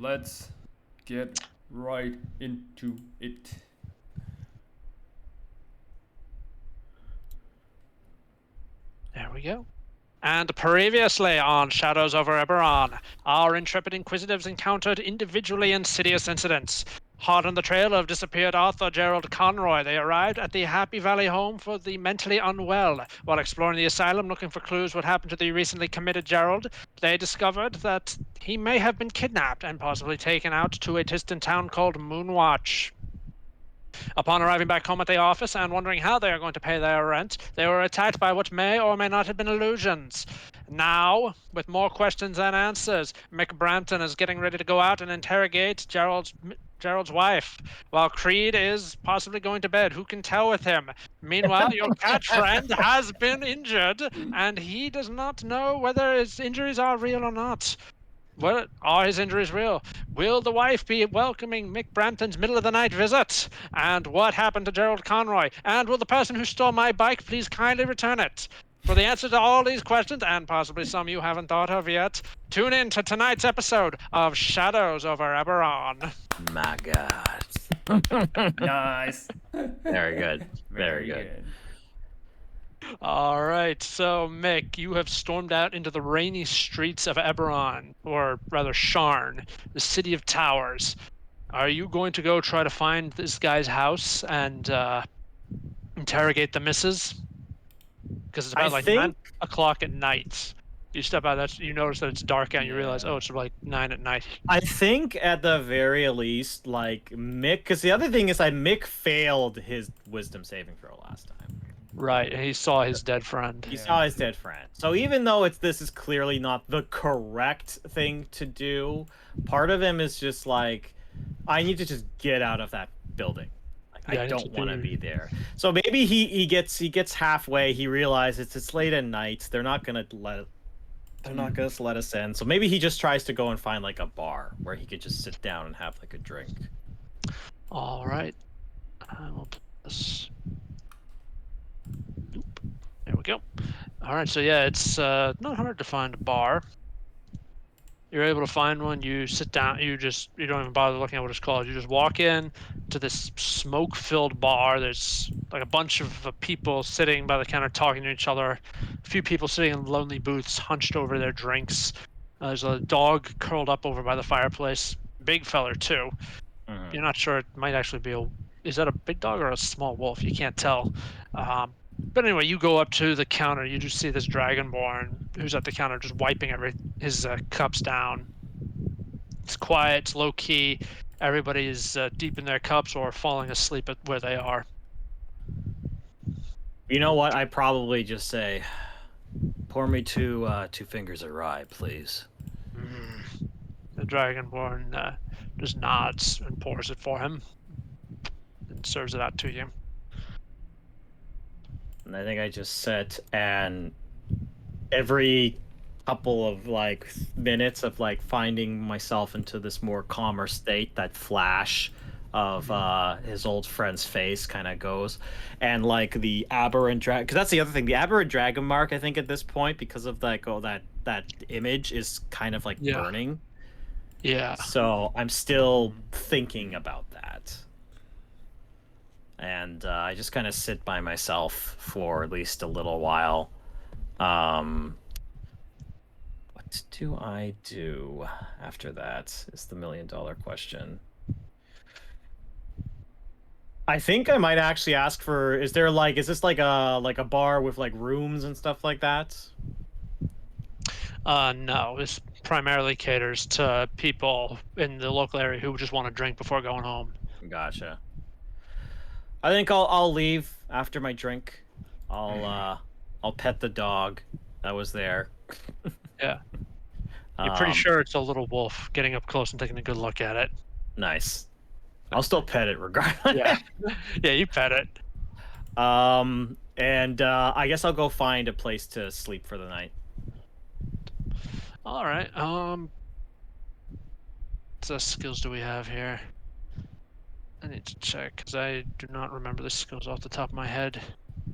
let's get right into it. There we go. And previously on Shadows over Eberron, our intrepid inquisitives encountered individually insidious incidents. Hot on the trail of disappeared author Gerald Conroy, they arrived at the Happy Valley home for the mentally unwell. While exploring the asylum looking for clues what happened to the recently committed Gerald, they discovered that he may have been kidnapped and possibly taken out to a distant town called Moonwatch. Upon arriving back home at the office and wondering how they are going to pay their rent, they were attacked by what may or may not have been illusions. Now, with more questions than answers, Mick Brampton is getting ready to go out and interrogate Gerald's wife, while Creed is possibly going to bed. Who can tell with him? Meanwhile, your cat friend has been injured, and he does not know whether his injuries are real or not. Well, are his injuries real? Will the wife be welcoming Mick Brampton's middle of the night visit? And what happened to Gerald Conroy? And will the person who stole my bike please kindly return it? For the answer to all these questions, and possibly some you haven't thought of yet, tune in to tonight's episode of Shadows over Eberron. My God. Nice. Very good. Very good. All right, so Mick, you have stormed out into the rainy streets of Eberron, or rather Sharn, the city of towers. Are you going to go try to find this guy's house and interrogate the missus? Because it's about 9 o'clock at night. You step out, you notice that it's dark out, and you realize, oh, it's like 9 at night. I think at the very least, like Mick, because the other thing is Mick failed his wisdom saving throw last time. Right, and he saw his dead friend. He saw his dead friend. So even though this is clearly not the correct thing to do, part of him is just like, I need to just get out of that building. Like, I don't want to be there. So maybe he gets halfway. He realizes it's late at night. They're not gonna let us in. So maybe he just tries to go and find like a bar where he could just sit down and have like a drink. All right, I will put this. There we go. All right, so yeah, it's not hard to find a bar. You're able to find one. You sit down. You don't even bother looking at what it's called. You just walk in to this smoke-filled bar. There's like a bunch of people sitting by the counter talking to each other. A few people sitting in lonely booths, hunched over their drinks. There's a dog curled up over by the fireplace. Big feller too. Mm-hmm. You're not sure. It might actually be is that a big dog or a small wolf? You can't tell. But anyway, you go up to the counter. You just see this Dragonborn who's at the counter just wiping his cups down. It's quiet. It's low key. Everybody is deep in their cups or falling asleep at where they are. You know what? I probably just say, pour me two fingers of rye, please. The Dragonborn just nods and pours it for him and serves it out to you. And I think I just sit, and every couple of like minutes of like finding myself into this more calmer state, that flash of his old friend's face kind of goes, and like the aberrant dragon, because that's the other thing, the aberrant dragon mark, I think at this point, because of like that image is kind of like burning. Yeah. So I'm still thinking about that. And I just kind of sit by myself for at least a little while. What do I do after that is the $1 million question. I think I might actually ask for, is this like a bar with like rooms and stuff like that? No, this primarily caters to people in the local area who just want to drink before going home. Gotcha. I think I'll leave after my drink. I'll pet the dog that was there. Yeah. You're pretty sure it's a little wolf, getting up close and taking a good look at it. Nice. I'll still pet it regardless. Yeah. Yeah, you pet it. And I guess I'll go find a place to sleep for the night. All right. What skills do we have here? I need to check because I do not remember the skills off the top of my head.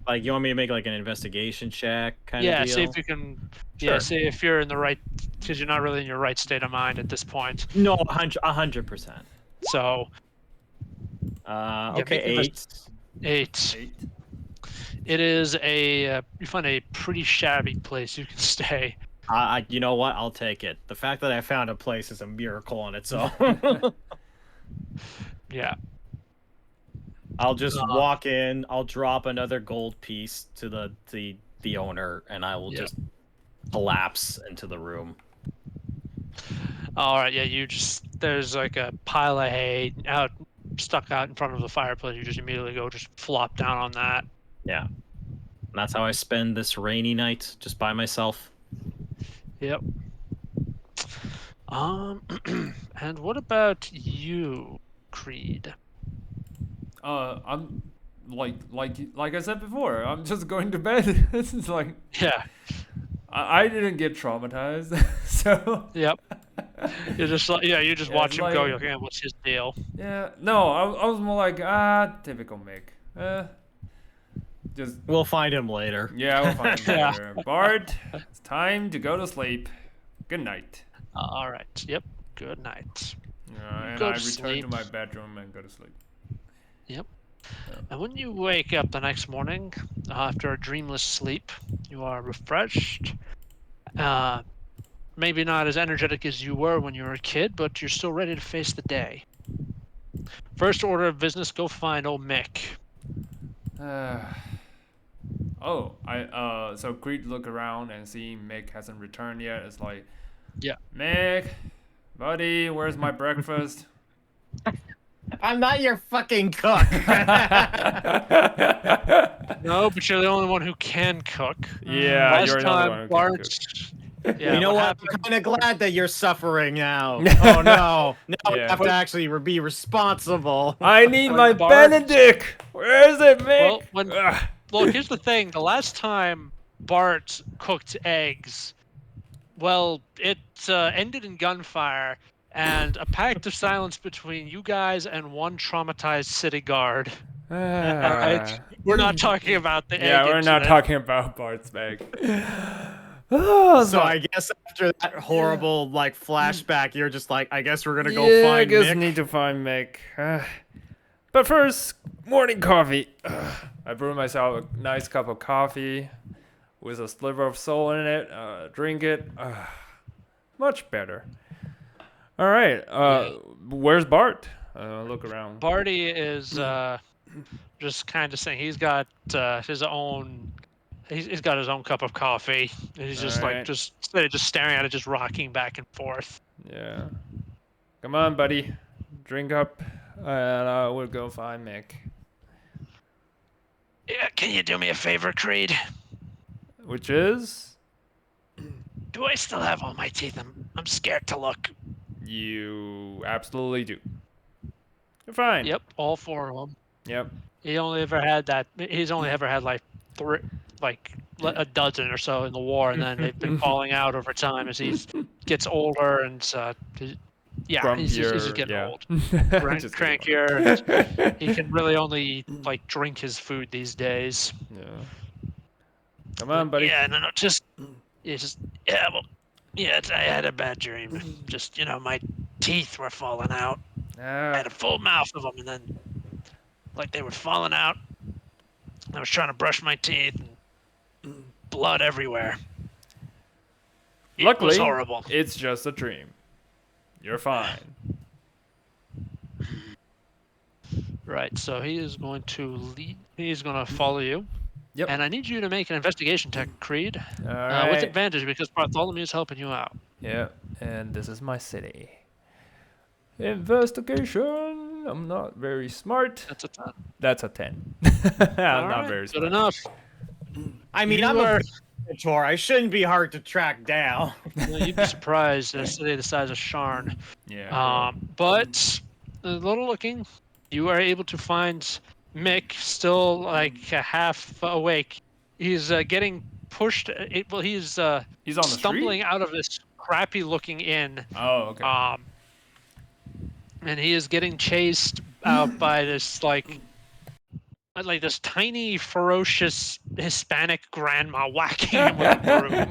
Like, you want me to make like an investigation check kind of deal? Yeah, see if you can. Sure. Yeah, see if you're in the right because you're not really in your right state of mind at this point. No, 100%. So Okay, make 8. 8. 8. It is you find a pretty shabby place you can stay. You know what? I'll take it. The fact that I found a place is a miracle on its own. Yeah. I'll just walk in. I'll drop another gold piece to the owner, and I will just collapse into the room. All right. Yeah. There's like a pile of hay stuck out in front of the fireplace. You just immediately go just flop down on that. Yeah. And that's how I spend this rainy night, just by myself. Yep. And what about you, Creed? I'm like I said before, I'm just going to bed. It's like Yeah. I didn't get traumatized, so Yep. You're just like, you just Yeah, watch it's him go. like- You're like, yeah, what's his deal? yeah. No, I was more like typical Mick. Just We'll find him later. yeah, we'll find Yeah. later. Bart, it's time to go to sleep. Good night. All right. Yep. Good night. And Go I to return sleep. to my bedroom and go to sleep. Yep. And when you wake up the next morning after a dreamless sleep, you are refreshed. Maybe not as energetic as you were when you were a kid, but you're still ready to face the day. First order of business: go find old Mick. So Creed look around and see Mick hasn't returned yet. It's like, Yeah. Mick, buddy, where's my breakfast? I'm not your fucking cook. No, but you're the only one who can cook. Yeah, Last you're time, another one. Bart. Yeah, You know what? happened- I'm kind of glad that you're suffering now. Oh no! Now Yeah. I have to actually be responsible. I need When my Bart- Benedict. Where is it, Mick? Well, here's the thing. The last time Bart cooked eggs, well, it ended in gunfire and a pact of silence between you guys and one traumatized city guard. Alright. We're not talking about the egg Yeah, we're not incident. talking about Bart's bag. Oh, So I guess after that horrible flashback, you're just like, I guess we're gonna go yeah, find I guess Mick. need to find Mick. But first, morning coffee. I brew myself a nice cup of coffee with a sliver of soul in it. Drink it. Much better. All right. Where's Bart? Look around. Barty is just kind of saying he's got his own. He's got his own cup of coffee. And he's just Alright. just staring at it, just rocking back and forth. Yeah. Come on, buddy. Drink up, and we'll go find Mick. Yeah, can you do me a favor, Creed? Which is Do I still have all my teeth? I'm scared to look. you absolutely do. You're fine. Yep, all 4 of them. Yep. He's only ever had like a dozen or so in the war, and then they've been falling out over time as he gets older and he's just getting yeah. old, Just kidding. crankier. He can really only drink his food these days. Yeah. Come on, buddy. Yeah, no, I had a bad dream. Just my teeth were falling out. I had a full mouth of them, and then they were falling out. I was trying to brush my teeth, and blood everywhere. It was Luckily, horrible. it's just a dream. You're fine. Right, so he is going to lead. He's going to follow you. Yep. And I need you to make an investigation check, Creed, All right. with advantage because Bartholomew is helping you out. Yeah, and this is my city. Investigation. I'm not very smart. That's a 10. That's a 10. I'm All not right, very good smart. enough. I mean, You I'm are- a mentor. I shouldn't be hard to track down. You'd be surprised at a city the size of Sharn. Yeah. But a little looking, you are able to find Mick still half awake. He's getting pushed. He's He's on the stumbling street? out of this crappy looking inn. Oh, okay. And he is getting chased out by this like this tiny, ferocious Hispanic grandma whacking him with a broom.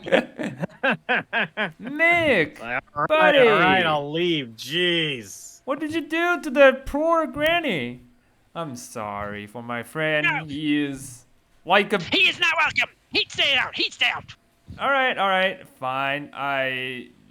Mick, All buddy, right, I'll leave. Jeez. what did you do to that poor granny? I'm sorry for my friend. No. He is like a. He is not welcome. He'd stay out. He'd stay out. All right, fine.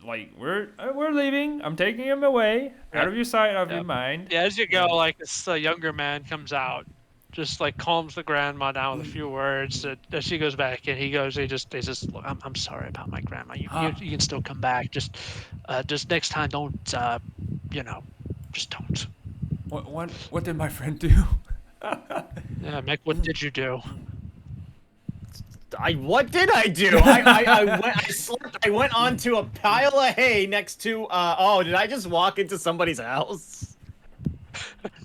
We're leaving. I'm taking him away, out of your sight, out of your mind. Yeah, as you go, like this younger man comes out, just like calms the grandma down with a few words. As she goes back, and he says, "Look, I'm sorry about my grandma. You can still come back. Just next time, don't, just don't." What did my friend do? Yeah, Mick, what did you do? What did I do? I slept. I went onto a pile of hay next to. Did I just walk into somebody's house?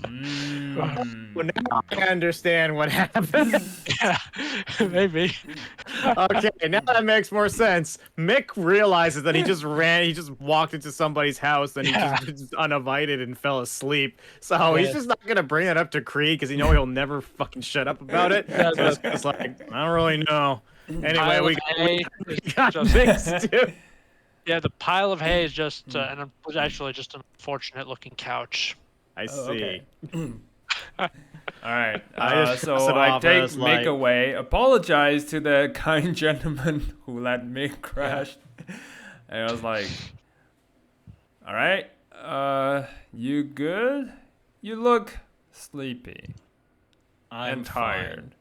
Well, now I understand what happened. Yeah, maybe. Okay, now that makes more sense. Mick realizes that he just walked into somebody's house and he just uninvited and fell asleep. So he's just not gonna bring it up to Creed because he'll never fucking shut up about it. So it's like, I don't really know. Anyway, we got Mick's dude. Yeah, the pile of hay is just, and it was actually just an unfortunate looking couch. I see. Okay. All right. I take Mick away. Apologize to the kind gentleman who let Mick crash. And I was like, "All right. You good? You look sleepy and tired."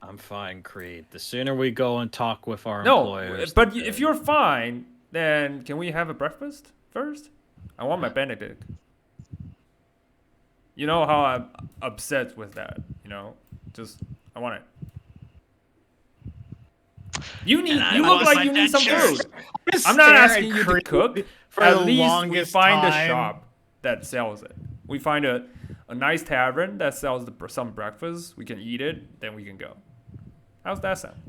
I'm fine, Creed. The sooner we go and talk with our employers. But if you're fine, then can we have a breakfast first? I want my Benedict. You know how I'm upset with that, I want it. You look like you need some food. I'm not asking you to cook. At least we find a shop that sells it. We find a nice tavern that sells some breakfast. We can eat it, then we can go. How's that sound?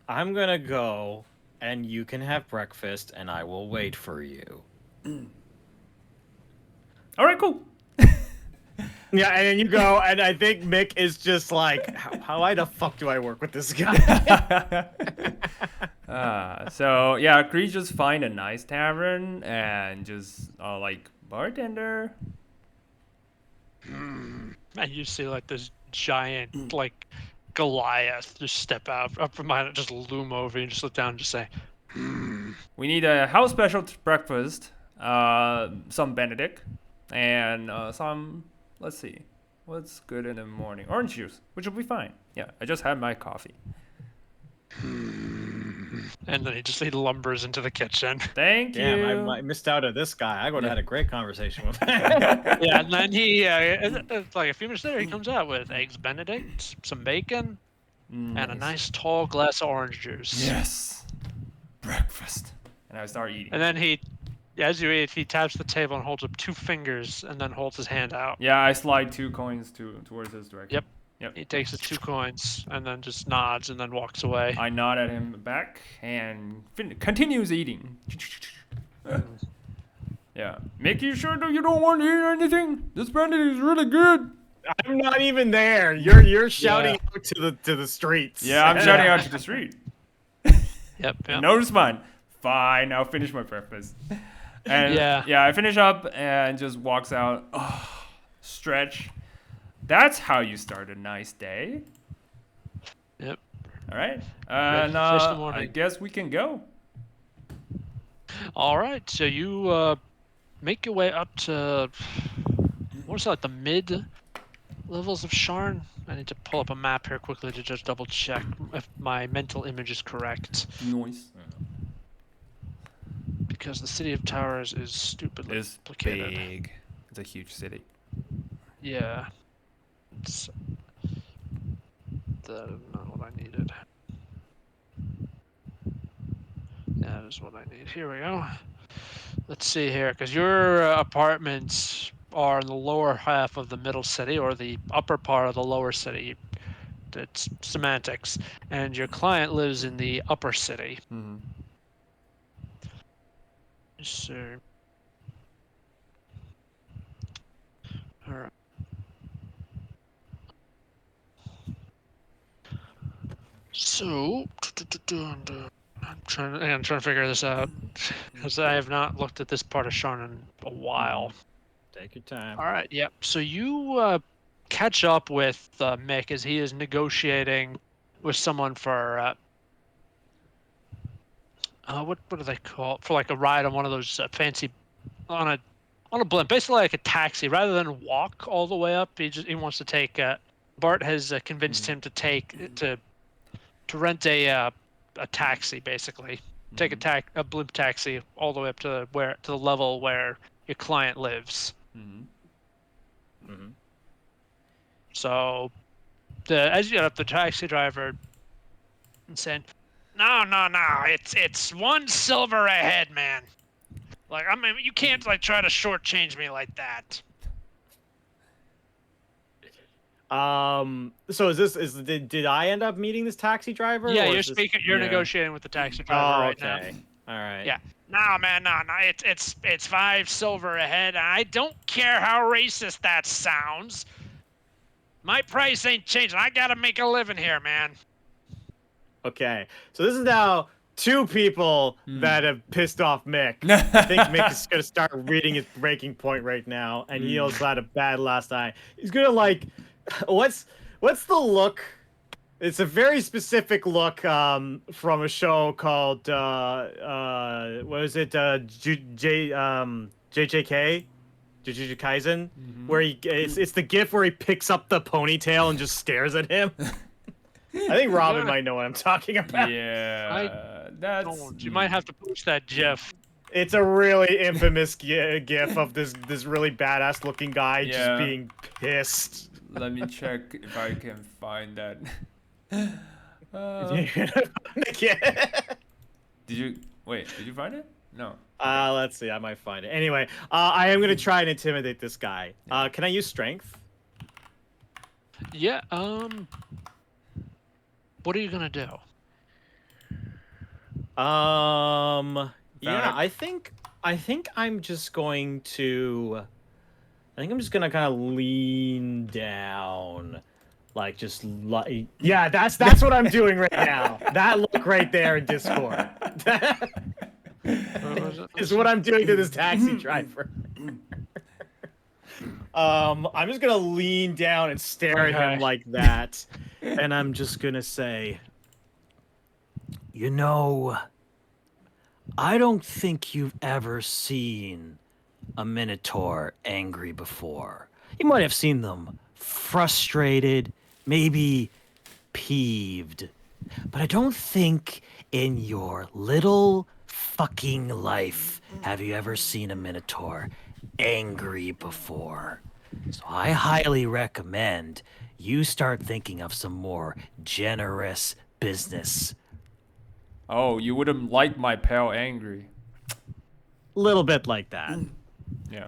I'm gonna go, and you can have breakfast, and I will wait for you. All right, cool. Yeah, and then you go, and I think Mick is just like, how the fuck do I work with this guy? Creed just find a nice tavern and just bartender. And you see like this giant like Goliath just step up from behind it, just loom over you, and just look down and just say, We need a house special breakfast, some Benedict, and some. Let's see. What's good in the morning? Orange juice, which will be fine. Yeah, I just had my coffee. And then he lumbers into the kitchen. Thank you. Damn, I missed out on this guy. I would have had a great conversation with him. Yeah, and then he, like a few minutes later, he comes out with eggs Benedict, some bacon, and a nice tall glass of orange juice. Yes. Breakfast. And I start eating. And then as you eat, he taps the table and holds up 2 fingers and then holds his hand out. Yeah, I slide 2 coins towards his direction. Yep. He takes the 2 coins and then just nods and then walks away. I nod at him back and continues eating. Yeah. Making sure that you don't want to eat anything. This Benedict is really good. I'm not even there. You're shouting out to the streets. Yeah, I'm shouting out to the street. Yep. Notice mine. Fine, I'll finish my breakfast. And I finish up and just walks out. Oh, stretch. That's how you start a nice day. Yep. All right. I guess we can go. All right. So you make your way up to what's like the mid levels of Sharn. I need to pull up a map here quickly to just double check if my mental image is correct. Noise. Because the city of Towers is stupidly complicated. Big. It's a huge city. Yeah. It's not what I needed. That is what I need. Here we go. Let's see here, because your apartments are in the lower half of the middle city, or the upper part of the lower city. It's semantics. And your client lives in the upper city. Mm-hmm. So, all right. So, I'm trying to figure this out because I have not looked at this part of Sharn in a while. Take your time. All right, yep. So you catch up with Mick as he is negotiating with someone for what do they call it? For like a ride on one of those fancy on a blimp, basically like a taxi. Rather than walk all the way up, he wants to take. Bart has convinced him to rent a taxi, basically. Take a blimp taxi all the way up to the level where your client lives. So, as you get up, the taxi driver saying, "No, it's 1 silver ahead, man. Like, I mean, you can't like try to shortchange me like that." So did I end up meeting this taxi driver? Yeah, or you're is this- speaking. You're Yeah. negotiating with the taxi driver right now. okay. All right. Yeah. No, man, no. It's 5 silver ahead. I don't care how racist that sounds. My price ain't changing. I gotta make a living here, man. Okay. So this is now 2 people that have pissed off Mick. I think Mick is gonna start reading his breaking point right now, and he also had a bad last night. He's gonna like, what's the look? It's a very specific look from a show called what is it? JJK, Jujutsu Kaisen, where it's the gif where he picks up the ponytail and just stares at him. I think Robin might know what I'm talking about. Yeah, that's. You might have to post that GIF. It's a really infamous gif of this really badass looking guy Yeah. just being pissed. Let me check if I can find that. Did you wait? Did you find it? No. Let's see. I might find it. Anyway, I am gonna try and intimidate this guy. Can I use strength? Yeah. What are you gonna do? Yeah, it. I think I'm just going to. I think I'm just gonna kind of lean down, like just like. Yeah, that's what I'm doing right now. That look right there in Discord. Is what I'm doing to this taxi driver. I'm just gonna lean down and stare at him like that, and I'm just gonna say, you know, I don't think you've ever seen a Minotaur angry before. You might have seen them frustrated, maybe peeved, but I don't think in your little fucking life have you ever seen a Minotaur angry before. So I highly recommend you start thinking of some more generous business. Oh, you wouldn't like my pal angry. Little bit like that. Yeah.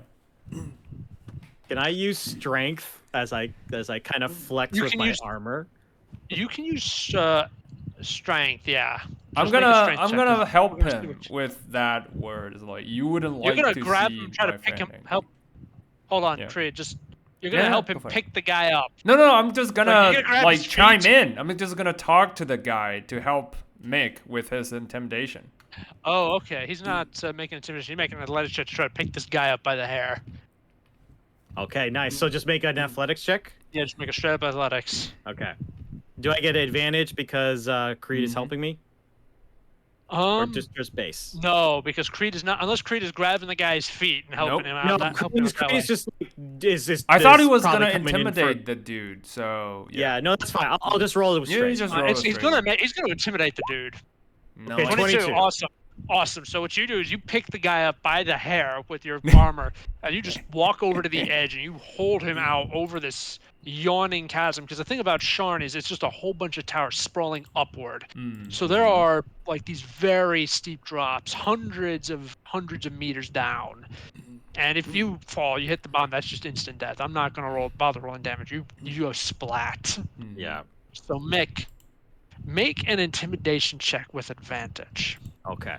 Can I use strength as I kind of flex You with can my use- armor? You can use strength. Yeah. I'm Just make a strength check. gonna help We're gonna see him what you- with that word. It's like you wouldn't You're like gonna to grab see him, try to my pick him. friend angry. Help. Hold on, Yeah. Tree. You're gonna Yeah, help go him for it. pick the guy up. No, I'm just you're gonna gonna grab like his chime feet? in. I'm just gonna talk to the guy to help Mick with his intimidation. Oh, okay. He's not making intimidation. He's making an athletics check to try to pick this guy up by the hair. Okay, nice. So just make an athletics check. Yeah, just make a straight up athletics. Okay. Do I get an advantage because Creed is helping me, or just base? No, because Creed is not. Unless Creed is grabbing the guy's feet and helping Nope. him No, out. Helping him Creed that is just is. I thought he was probably gonna coming in intimidate for- the dude. So Yeah, no, that's fine. I'll just roll it with Yeah, strength. you just way. roll He's gonna intimidate the dude. No, Okay, I- 22. Awesome. So what you do is you pick the guy up by the hair with your armor, and you just walk over to the edge and you hold him out over this yawning chasm. Because the thing about Sharn is it's just a whole bunch of towers sprawling upward. So there are like these very steep drops, hundreds of meters down. And if you fall, you hit the bottom, that's just instant death. I'm not gonna bother rolling damage. You go splat. Yeah. So Mick, make an intimidation check with advantage. Okay.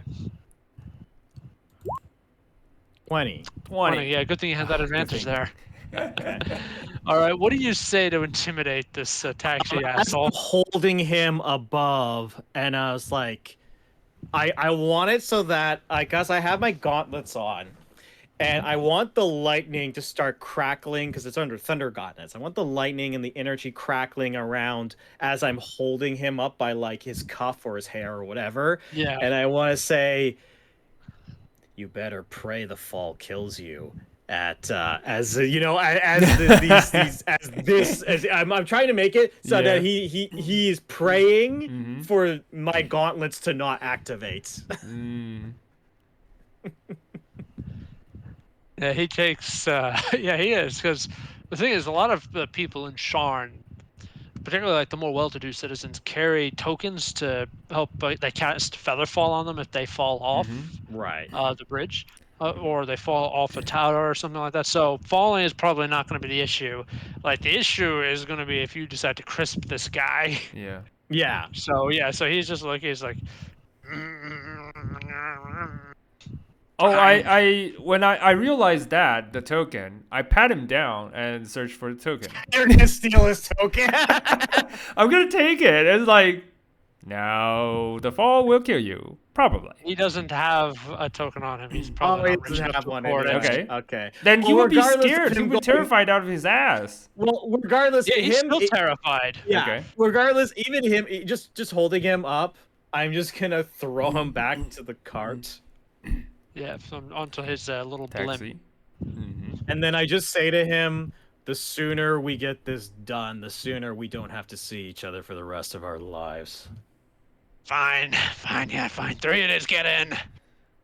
20. 20. Yeah, good thing you had that advantage there. All right, what do you say to intimidate this taxi As asshole? I'm holding him above, and I was like, I want it so that I guess I have my gauntlets on, and I want the lightning to start crackling because it's under thunder gauntlets. I want the lightning and the energy crackling around as I'm holding him up by like his cuff or his hair or whatever. Yeah. And I want to say, "You better pray the fall kills you." At as you know, I'm trying to make it so that he's praying for my gauntlets to not activate. Yeah, he takes. Yeah, he is, because the thing is, a lot of the people in Sharn, particularly like the more well-to-do citizens, carry tokens to help. They cast Featherfall on them if they fall off Right. the bridge, or they fall off a tower or something like that. So falling is probably not going to be the issue. Like the issue is going to be if you decide to crisp this guy. Yeah. Yeah. So yeah, so he's just like he's like. Oh, when I realized that the token, I pat him down and search for the token. You're gonna steal his token. I'm gonna take it. It's like, no, the fall will kill you, probably. He doesn't have a token on him. He's probably he not rich doesn't enough have to one. afford it. Okay. Okay. Then he Well, would be regardless of scared. He him would be going- terrified out of his ass. Well, regardless, Yeah, he's him, still terrified. yeah. Okay. Regardless, even him, just holding him up, I'm just gonna throw him back to the cart, Yeah, onto his little blimp. Taxi. and then I just say to him, "The sooner we get this done, the sooner we don't have to see each other for the rest of our lives." Fine, yeah, fine. 3 it is, get in.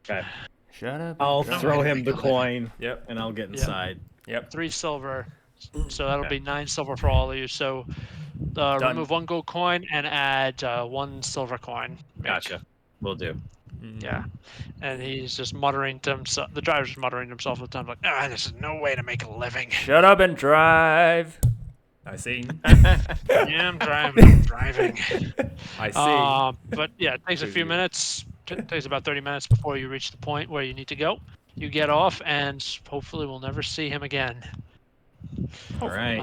Okay. Shut up. I'll and throw drive. him the coin, Yep. and I'll get inside. Yep. 3 silver. So that'll be 9 silver for all of you. So remove 1 gold coin and add 1 silver coin. Gotcha. Will do. Yeah. And he's just muttering to himself. The driver's just muttering to himself at the time, like, this is no way to make a living. Shut up and drive. I see. Yeah, I'm driving. I see. But yeah, it takes a few minutes. It takes about 30 minutes before you reach the point where you need to go. You get off, and hopefully we'll never see him again. All right.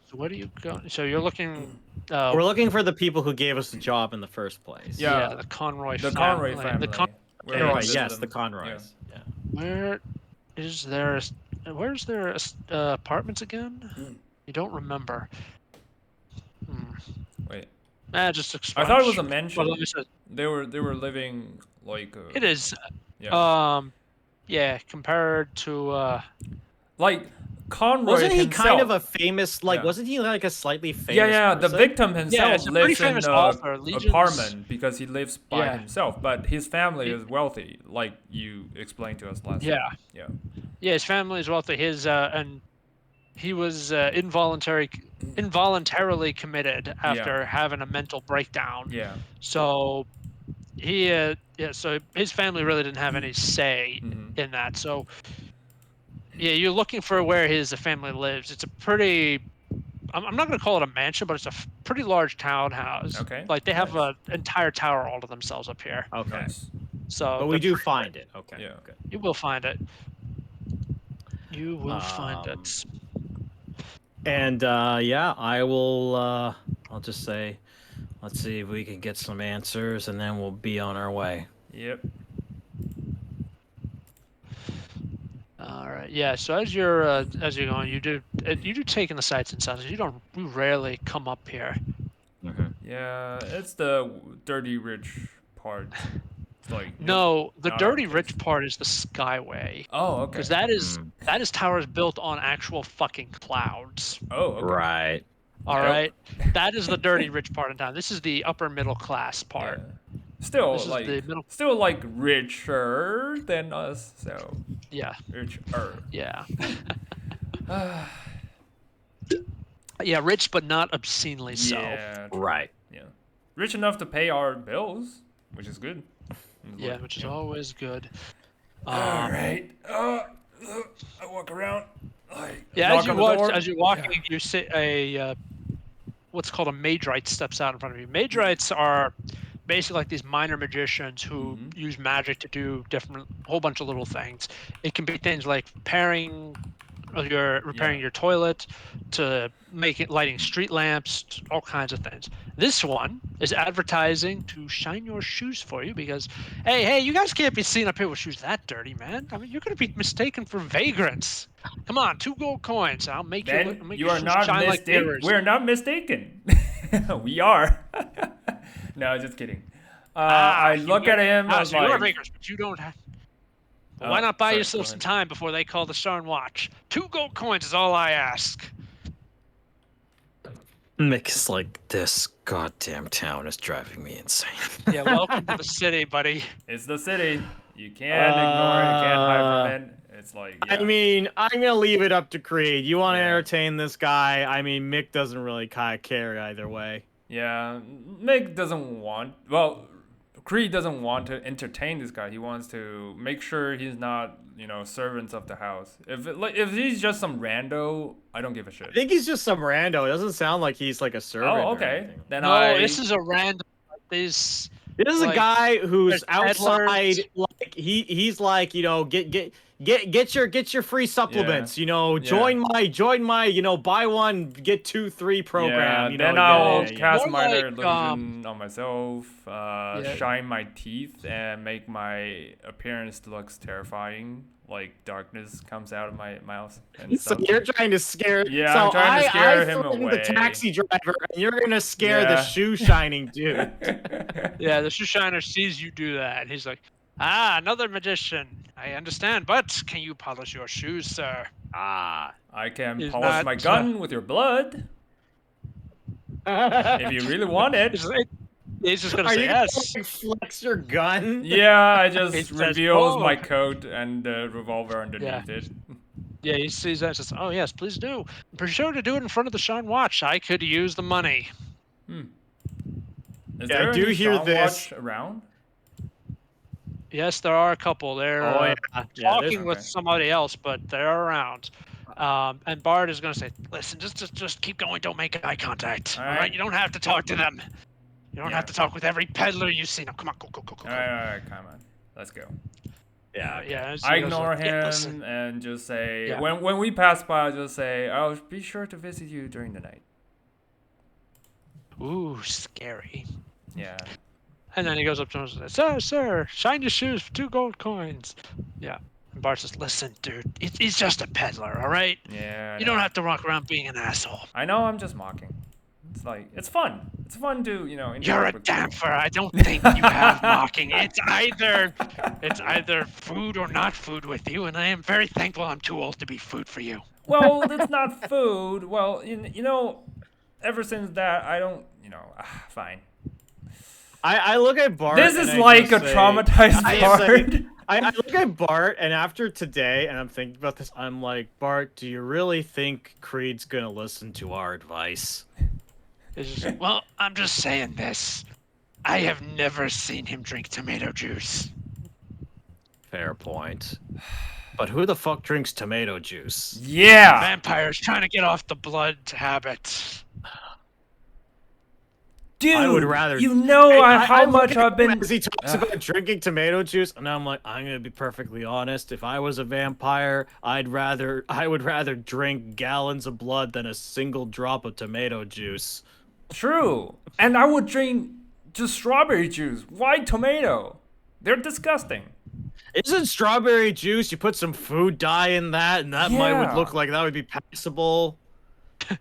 So where do you go? So you're looking. We're looking for the people who gave us the job in the first place. Yeah. The Conroy The family. Conroy family. The Where Conroy, we yes, visit the them. Conroys. Yeah. Where is there? Where's their apartments again? You don't remember. Wait. Just I thought it was a expunge. mansion. Well, let me say- They were living like. It is. Yeah. Yeah, compared to Like Conroy Wasn't he himself. kind of a famous, like, Yeah. wasn't he like a slightly famous Yeah, the person? victim himself it's a pretty lives in famous the author, Legion's- apartment because he lives by Yeah. himself, but his family is wealthy, like you explained to us last Yeah. time. Yeah. Yeah, his family is wealthy. And he was involuntarily committed after having a mental breakdown. Yeah. So so his family really didn't have any say in that. So yeah, you're looking for where his family lives. It's a pretty. I'm not going to call it a mansion, but it's a pretty large townhouse. Okay. Like they have an entire tower all to themselves up here. Okay. Nice. So But we do find it. Okay. Yeah. Okay. You will find it. You will find it. And yeah, I will. I'll just say, let's see if we can get some answers, and then we'll be on our way. Yep. All right. Yeah. So as you're going, you do take in the sights and sounds. You rarely come up here. Yeah, it's the dirty rich part. It's like No, the not dirty our rich part is the Skyway. Oh, okay. Because that is towers built on actual fucking clouds. Oh, okay. Right. All Yep. right. That is the dirty rich part in town. This is the upper middle class part. Yeah. Still This is like the middle. still like richer than us, so Yeah. richer. Yeah. Yeah, rich but not obscenely so. Yeah. Right. Yeah. Rich enough to pay our bills, which is good. Yeah, which is always good. All right. I walk around. Like, Yeah, knock as you on the watch, door. as you're walking, you see a what's called a Magerite steps out in front of you. Magerites are basically like these minor magicians who use magic to do a whole bunch of little things. It can be things like pairing you're repairing Yeah. your toilet, to lighting street lamps, all kinds of things. This one is advertising to shine your shoes for you because, hey, you guys can't be seen up here with shoes that dirty, man. I mean, you're gonna be mistaken for vagrants. Come on, 2 gold coins. I'll make Then I'll make you your are shoes not shine like mistaken. mirrors. We're not mistaken. We are. No, just kidding. I look at him. I was so you're like, vagrants, but you don't have. Well, Oh, why not buy sorry, yourself go some ahead. time before they call the Stern Watch? 2 gold coins is all I ask. Mick's like, this goddamn town is driving me insane. Yeah, welcome to the city, buddy. it's the city. You can't ignore it. You can't hide from it. It's like, yeah. I mean, I'm gonna leave it up to Creed. You want to Yeah. entertain this guy? I mean, Mick doesn't really kind of care either way. Yeah, Mick doesn't want. Well, Creed doesn't want to entertain this guy. He wants to make sure he's not, servants of the house. If he's just some rando, I don't give a shit. I think he's just some rando. It doesn't sound like he's like a servant. Oh, or okay. anything. Then No, this is a random. These. This is a Like, guy who's there's outside. peddlers. Like he's like, get your free supplements. Join my buy one get 2 3 program. Yeah, then yeah, I'll yeah, yeah. cast More minor like, illusion on myself, shine my teeth, and make my appearance looks terrifying. Like darkness comes out of my mouth and So stuff. you're trying to scare. Yeah, so I'm trying to scare him threatened away. the taxi driver, and you're gonna scare the Yeah. shoe shining dude. Yeah, the shoe shiner sees you do that, and he's like, "Ah, another magician. I understand, but can you polish your shoes, sir?" Ah. I can He's polish not- my gun with your blood if you really want it. He's just gonna Are say you yes. gonna flex your gun? Yeah, I It just says, reveals "Oh." my coat and the revolver underneath it. Yeah, he sees that and says, "Oh yes, please do. Be sure to do it in front of the Shine Watch. I could use the money." Is Yeah, there I do any hear Sean this. Watch around? Yes, there are a couple. They're Oh yeah. Yeah, talking there's- with Okay. somebody else, but they're around. And Bard is gonna say, "Listen, just keep going. Don't make eye contact. All Alright. right, you don't have to talk to them. You don't Yeah. have to talk with every peddler you see. Now, come on, go. All right, come on, let's go. Yeah. Yeah. so I he goes ignore like, "Yeah, him listen." and just say, Yeah. when we pass by, I'll just say, I'll be sure to visit you during the night. Ooh, scary. Yeah. And then he goes up to him and says, "Sir, shine your shoes for 2 gold coins." Yeah. And Bart says, "Listen, dude, he's just a peddler, all right? Yeah. You don't have to walk around being an asshole. I know I'm just mocking. It's like, it's fun. It's fun to, You're a interact with people. damper. I don't think you have mocking. It's either food or not food with you, and I am very thankful I'm too old to be food for you." Well, it's not food. Well, ever since that, I don't, fine. I look at Bart. This and is I like just a say- traumatized I Bart. say- I look at Bart, and after today, and I'm thinking about this, I'm like, Bart, do you really think Creed's gonna listen to our advice? It's just, well, I'm just saying this. I have never seen him drink tomato juice. Fair point. But who the fuck drinks tomato juice? Yeah. Vampires trying to get off the blood habit. Dude, I would rather- how I much look at I've him been. as he talks about drinking tomato juice, and I'm like, I'm gonna be perfectly honest. If I was a vampire, I would rather drink gallons of blood than a single drop of tomato juice. True. And I would drink just strawberry juice. Why tomato? They're disgusting. Isn't strawberry juice? You put some food dye in that, and that Yeah. would look like that would be passable.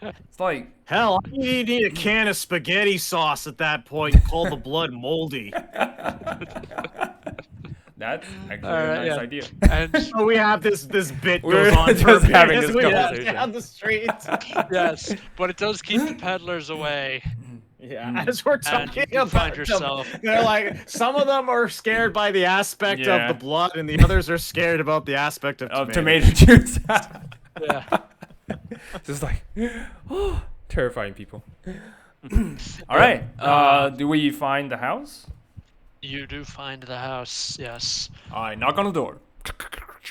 It's like, Hell, I need a can of spaghetti sauce at that point. Call the blood moldy. that's actually Alright, a nice yeah. idea. And So we have this bit We're goes on just for a bit having as this we walk conversation. down the street. yes, but it does keep the peddlers away. Yeah, as we're And talking you can about find them, yourself. they're like some of them are scared by the aspect Yeah. of the blood, and the others are scared about the aspect of Of tomato. tomato juice. Yeah. Just like, terrifying people. All right. Do we find the house? You do find the house, yes. I knock on the door.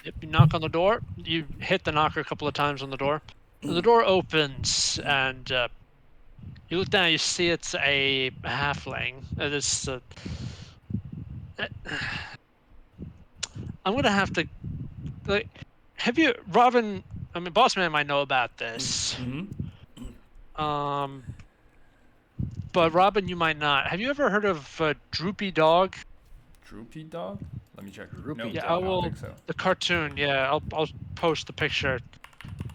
Yep, you knock on the door. You hit the knocker a couple of times on the door. The door opens, and you look down. You see it's a halfling. It's I'm gonna have to. Like, have you, Robin? I mean, Boss Man might know about this. Mm-hmm. But Robin, you might not. Have you ever heard of Droopy Dog? Droopy dog? Let me check. Droopy Nope, Yeah, Dog. I I don't will. think so. The cartoon. Yeah, I'll post the picture. Oh,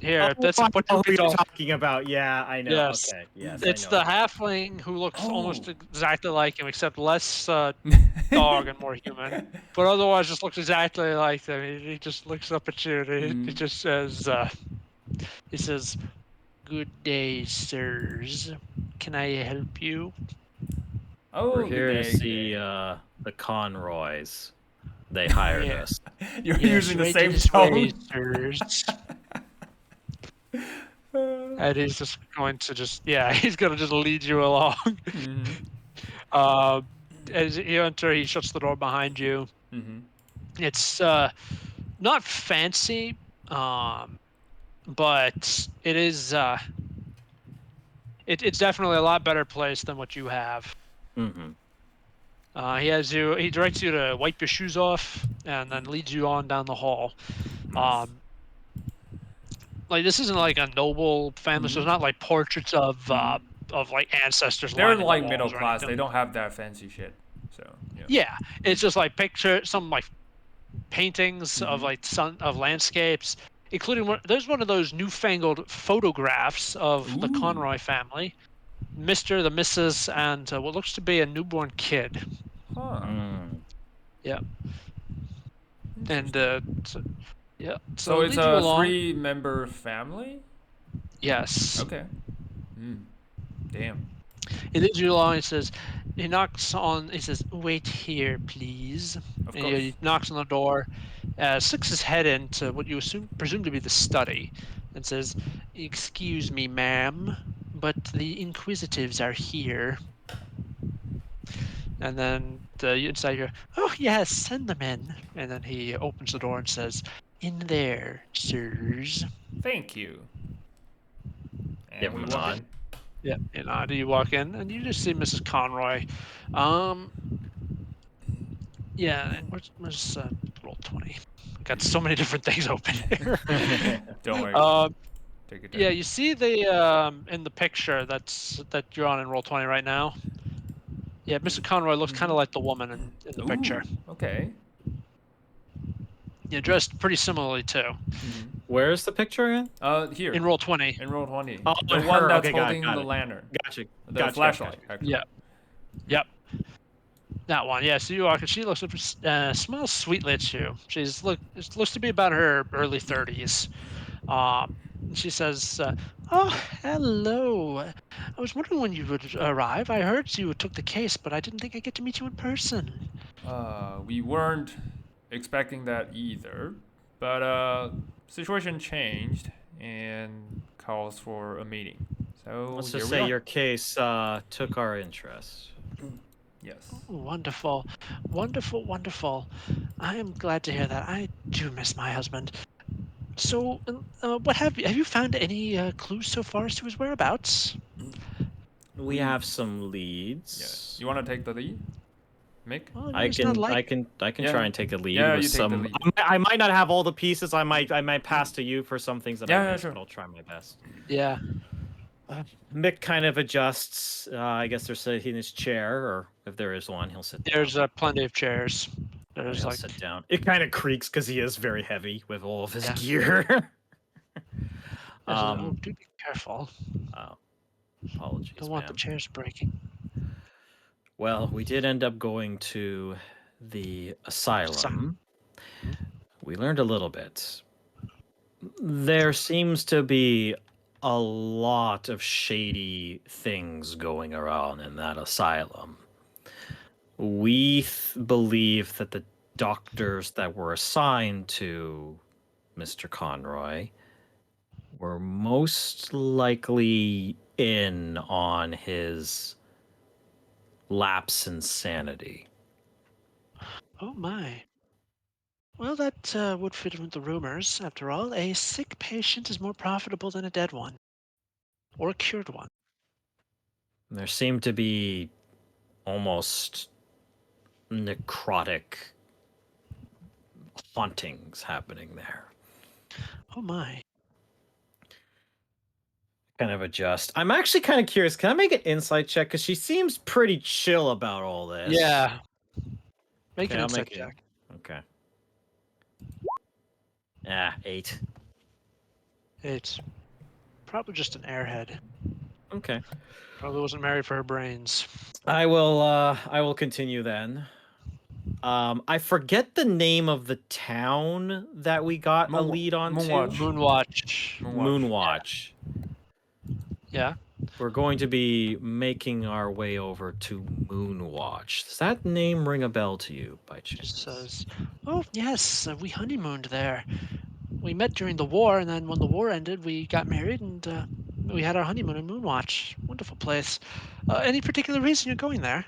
Here, that's I what know who Droopy you're Dog. talking about. Yeah, I know. Yes. Okay. Yes, It's I the know. halfling who looks almost Oh. exactly like him, except less dog and more human. But otherwise, just looks exactly like them. He just looks up at you and he Mhm. just he says, "Good day, sirs. Can I help you?" Oh, We're good here to day, good see day. the Conroys. They hired Yeah. us. You're Yes, using the right same this way, tone. sirs. And he's just going to he's going to just lead you along. Mhm. Uh, as you enter, he shuts the door behind you. Mhm. It's not fancy, um, but it is. It's definitely a lot better place than what you have. Mm-hmm. He directs you to wipe your shoes off, and then leads you on down the hall. Nice. Like this isn't like a noble family, so it's Mhm. not like portraits Mhm. of like ancestors They're lining the like middle walls or class. They anything. don't have that fancy shit. So yeah. Yeah, it's just like some like paintings of Mhm. like landscapes, including there's one of those newfangled photographs of the Ooh. Conroy family, Mr., the Mrs., and what looks to be a newborn kid. Huh. Mm. Yeah, and Interesting. so So it it's leads you a along. three-member family? Yes, Okay. Damn. he leads you along. He knocks on. He says, "Wait here, please." Of And course. he knocks on the door, sticks his head into what you presume to be the study, and says, "Excuse me, ma'am, but the Inquisitives are here." And then the inside you "Oh yes, send them in." And then he opens the door and says, "In there, sirs." Thank you. Give And him we a walk nod. in. Yeah. And do you walk in and you just see Mrs. Conroy. Um, yeah. And where's roll 20? I got so many different things open here. Don't worry. um, Take your yeah, time. you see the in the picture that you're on in roll 20 right now. Yeah, Mr. Conroy looks kind of like the woman in the picture. Ooh. Okay. Yeah, dressed pretty similarly too. Where's the picture again? Here. In roll 20. In roll 20. Oh, The one her. that's Okay, holding got the it. lantern. Gotcha. The flashlight, actually. Yeah. Yep. That one. Yeah. So you walk and she looks up, smiles sweetly at you. It looks to be about her early 30s. And she says, "Oh, hello. I was wondering when you would arrive. I heard you took the case, but I didn't think I'd get to meet you in person." We weren't expecting that either. But situation changed and calls for a meeting. So Let's here just we say are. your case took our interest. Yes. Oh, wonderful, wonderful, wonderful. I am glad to hear that. I do miss my husband. So, what have you found any clues so far as to his whereabouts? We have some leads. Yes. You want to take the lead, Mick? Well, I it's not can like I can I can Yeah. try and take a lead Yeah, with you take the some. lead. I might not have all the pieces. I might pass to you for some things that Yeah, I yeah, missed, sure. but I'll try my best. yeah. Mick kind of adjusts. I guess they're sitting in his chair, or if there is one, he'll sit down. There's plenty of chairs. There's He'll like sit down. It kind of creaks because he is very heavy with all of his Yeah. gear. oh, do be careful. Oh, apologies, Don't want the ma'am. chairs breaking. Well, we did end up going to the asylum. We learned a little bit. There seems to be a lot of shady things going around in that asylum. We believe that the doctors that were assigned to Mr. Conroy were most likely in on his lapse in sanity. Oh my. Well, that would fit with the rumors. After all, a sick patient is more profitable than a dead one, or a cured one. There seemed to be almost necrotic hauntings happening there. Oh my. Kind of adjust. I'm actually kind of curious. Can I make an insight check? Because she seems pretty chill about all this. Yeah. Make Okay, an I'll insight make it. check. Okay. Ah, 8. It's probably just an airhead. Okay. Probably wasn't married for her brains. I will continue then. I forget the name of the town that we got a lead on Moonwatch. Moonwatch. Moonwatch. Yeah. We're going to be making our way over to Moonwatch. Does that name ring a bell to you by Just chance? says, "Oh yes, we honeymooned there. We met during the war, and then when the war ended, we got married, and we had our honeymoon in Moonwatch. Wonderful place. Any particular reason you're going there?"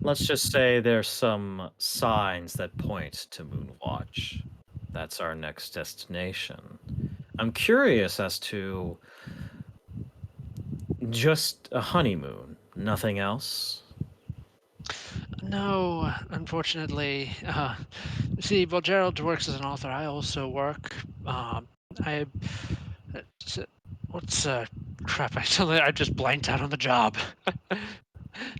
Let's just say there's some signs that point to Moonwatch. That's our next destination. I'm curious as to just a honeymoon, nothing else. No, unfortunately. See, while Gerald works as an author, I also work. I. What's crap? I just blanked out on the job.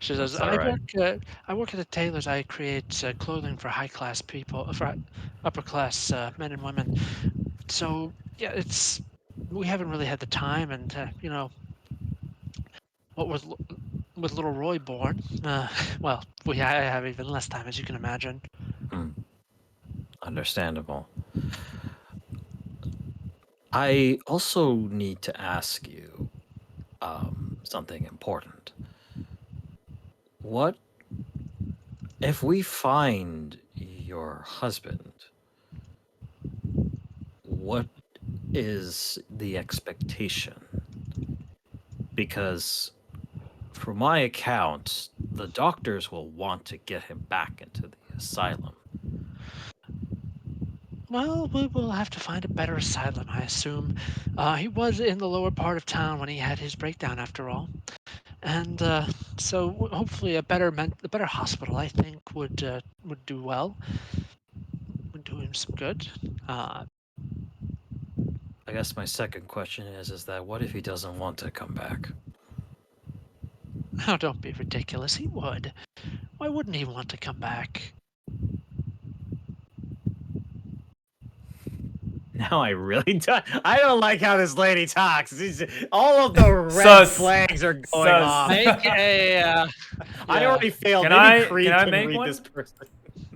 She says, That's all right. I work at a tailor's. I create clothing for high class people, for upper class men and women. So yeah, we haven't really had the time, and you know, what with little Roy born, well, I have even less time, as you can imagine. Understandable. I also need to ask you something important. What if we find your husband? What is the expectation? Because, from my account, the doctors will want to get him back into the asylum. Well, we will have to find a better asylum, I assume. He was in the lower part of town when he had his breakdown, after all. And so hopefully a better hospital, I think, would do well. Would do him some good. I guess my second question is that what if he doesn't want to come back? Oh, don't be ridiculous. He would. Why wouldn't he want to come back? Now I really don't. I don't like how this lady talks. All of the red Sus. flags are going Sus. off. Make a. I already failed. Can Maybe I- Creed can I can make read one? this person.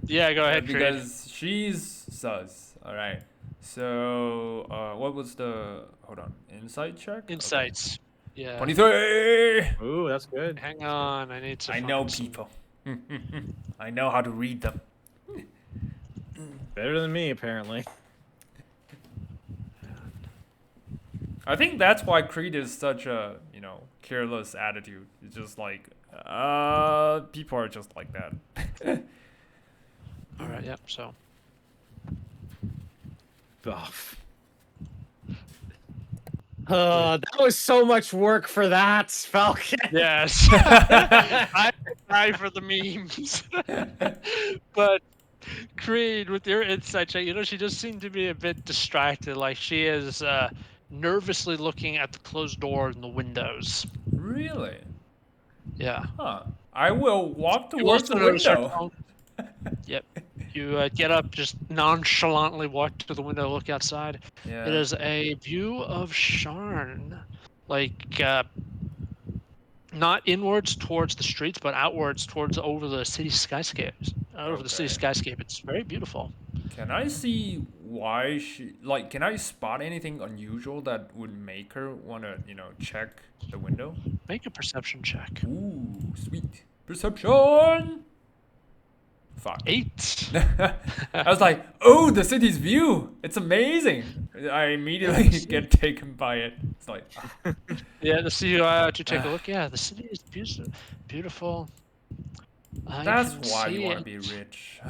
Yeah, go ahead, Creed. Because she's sus. All right. So, what was the? Hold on. Insight check. Okay. Insights. Yeah. 23. Ooh, that's good. Hang on, I need to. I find know some- people. I know how to read them. Better than me, apparently. I think that's why Creed is such a, careless attitude. It's just like, people are just like that. All right. Yep. So. That was so much work for that, Falcon. Yes. I cry for the memes. But Creed, with your insight check, she just seemed to be a bit distracted. Like she is nervously looking at the closed door and the windows. Really? Yeah. Huh. I will walk You towards the also notice her window. tone- Yep. You get up, just nonchalantly walk to the window, look outside. Yeah. It is a view of Sharn, like not inwards towards the streets, but outwards towards over the city skyscapes. Over the city Okay. skyscape, it's very beautiful. Can I see why can I spot anything unusual that would make her want to, check the window? Make a perception check. Ooh, sweet. Perception! Fuck. 8. I was like, oh, the city's view. It's amazing. I immediately get taken by it. It's like, Yeah, to see to take a look. Yeah, the city is beautiful. I that's can why you see want to it. be rich.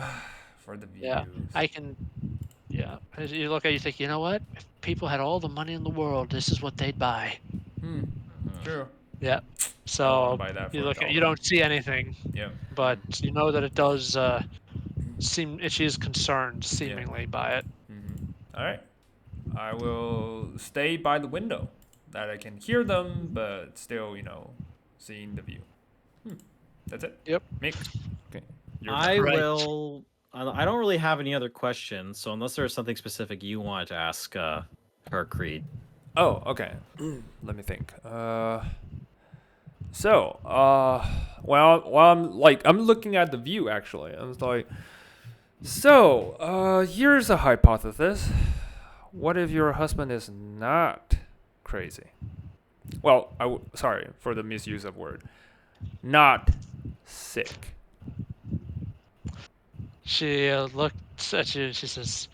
For the views. Yeah, I can. Yeah, as you look at it, you think, you know what? If people had all the money in the world, this is what they'd buy. True. Yeah. I So buy that you for look at, $1. you don't see anything, Yeah. but you know that it does She is concerned, seemingly, by it. All right. I will stay by the window, that I can hear them, but still, seeing the view. That's it. Yep. Mick. Okay. Your I turn. Right. will. I don't really have any other questions, so unless there's something specific you wanted to ask her, Creed. Oh, okay. Let me think. Well, I'm looking at the view actually. I was like, here's a hypothesis. What if your husband is not crazy? Well, sorry for the misuse of word. Not sick. She looks at you and she says,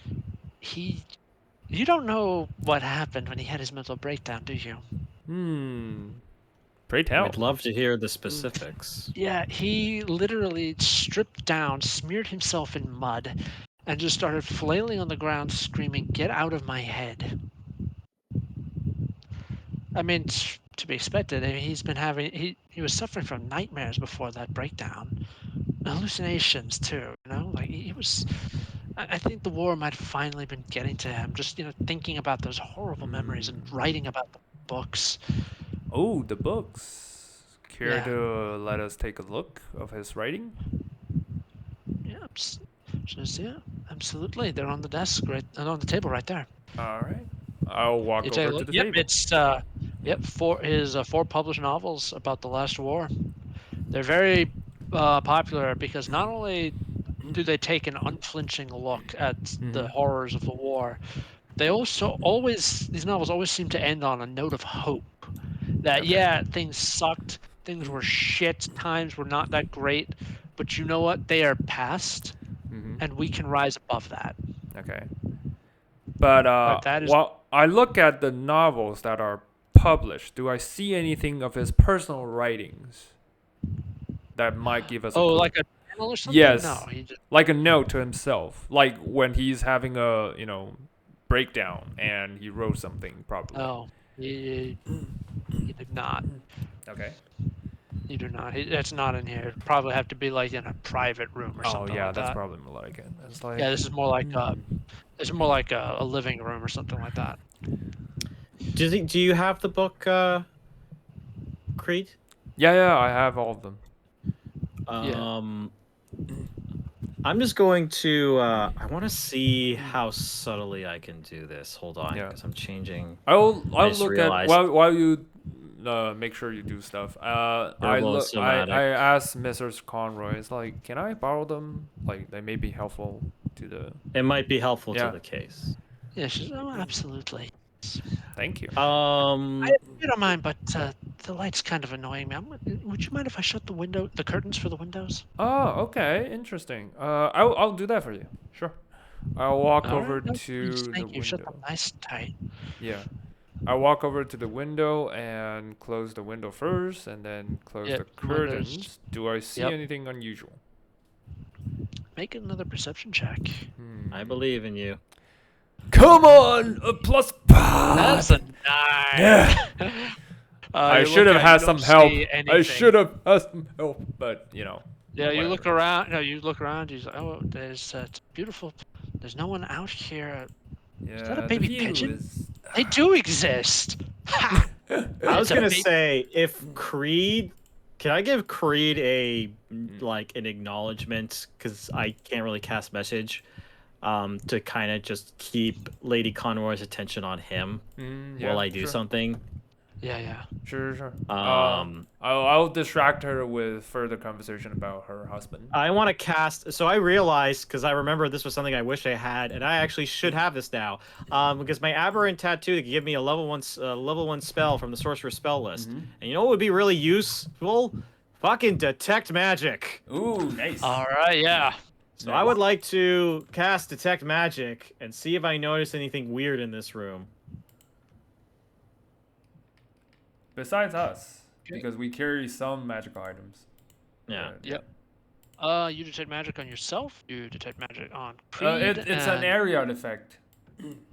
You don't know what happened when he had his mental breakdown, do you? Pray tell. We'd love to hear the specifics. Yeah, he literally stripped down, smeared himself in mud, and just started flailing on the ground, screaming, "Get out of my head!" I mean, to be expected. I mean, he was suffering from nightmares before that breakdown, hallucinations too. Like he was. I think the war might have finally been getting to him. Just thinking about those horrible memories and writing about the books. Oh, the books. Care Yeah. to let us take a look of his writing? Yeah, yeah, absolutely. They're on the desk on the table right there. All right. I'll walk You take a over to look. the Yep, table. it's four published novels about the last war. They're very popular because not only do they take an unflinching look at the horrors of the war, they also these novels always seem to end on a note of hope. That Okay. things sucked, things were shit, times were not that great, but you know what? They are past, and we can rise above that. Okay. But That is while I look at the novels that are published, do I see anything of his personal writings that might give us a clue? like a journal or something? Yes. No, he just Like a note to himself, like when he's having a breakdown and he wrote something probably. no, he did not. Okay. You do not. It's not in here. It'd probably have to be like in a private room or Oh something yeah, like that's that. probably more like it. It's like Yeah, this is more like a living room or something like that. Do you have the book, Creed? yeah, I have all of them. I'm just going to. I want to see how subtly I can do this. Hold on, Yeah. because I'm changing. I'll just look realized- at while you make sure you do stuff. I Turbo-somatic. asked Mrs. Conroy. It's like, can I borrow them? Like they may be helpful to the. It might be helpful Yeah. to the case. Yeah, she's absolutely. Thank you. I don't mind, but the light's kind of annoying me. Would you mind if I shut the curtains for the windows? Oh, okay, interesting. I'll do that for you. Sure. I'll walk All over right, no, to please, the thank you. Shut them window. nice and tight. Yeah. I walk over to the window and close the window first, and then close Yep, the windows. curtains. Do I see Yep. anything unusual? Make another perception check. I believe in you. Come on, a plus. That's a 9. Yeah. I you should look have at- had you some don't help. see I anything. should have had some help, but Yeah, you whatever. look around. No, you look around. You say, "Oh, there's it's beautiful. There's no one out here. Yeah, that a the baby view pigeon? is- They do exist." Ha! I was It's a gonna big- say if Creed, can I give Creed an acknowledgement because I can't really cast message, to kind of just keep Lady Conroy's attention on him yeah, while I do sure. something. Yeah. Sure. Um, I'll distract her with further conversation about her husband. I want to cast. So I realized because I remember this was something I wish I had, and I actually should have this now. Because my aberrant tattoo can give me a level one spell from the sorcerer's spell list, and you know what would be really useful? Fucking detect magic. Ooh, nice. All right. Yeah. So I would like to cast detect magic and see if I notice anything weird in this room. Besides us, Okay. because we carry some magical items. Yeah. Yep. You detect magic on yourself. You detect magic on Creed. It's an and- area artifact.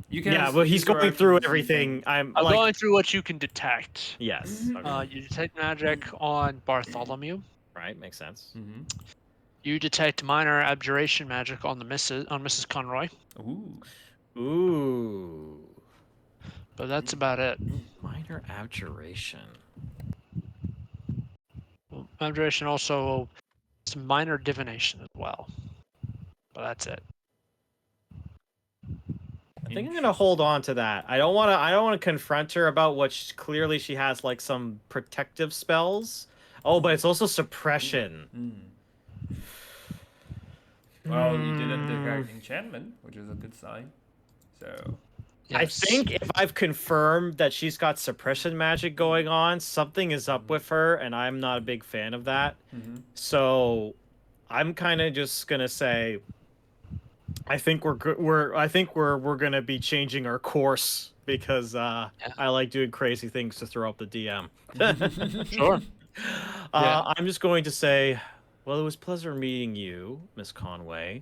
You can. Yeah, but he's going through everything. I'm I'm like, going through what you can detect. yes. Okay. You detect magic on Bartholomew. Right, makes sense. You detect minor abjuration magic on Mrs. Conroy, Ooh. Ooh. but that's about it. Minor abjuration. Abjuration also some minor divination as well, but that's it. I think I'm gonna hold on to that. I don't wanna confront her about what clearly she has like some protective spells. Oh, but it's also suppression. Mm. Well, you didn't detect enchantment, which is a good sign. So. I Yes. think if I've confirmed that she's got suppression magic going on, something is up with her, and I'm not a big fan of that. Mm-hmm. So, I'm kind of just gonna say, I think we're gonna be changing our course because I like doing crazy things to throw up the DM. Sure. Yeah. I'm just going to say, well, it was pleasure meeting you, Miss Conway.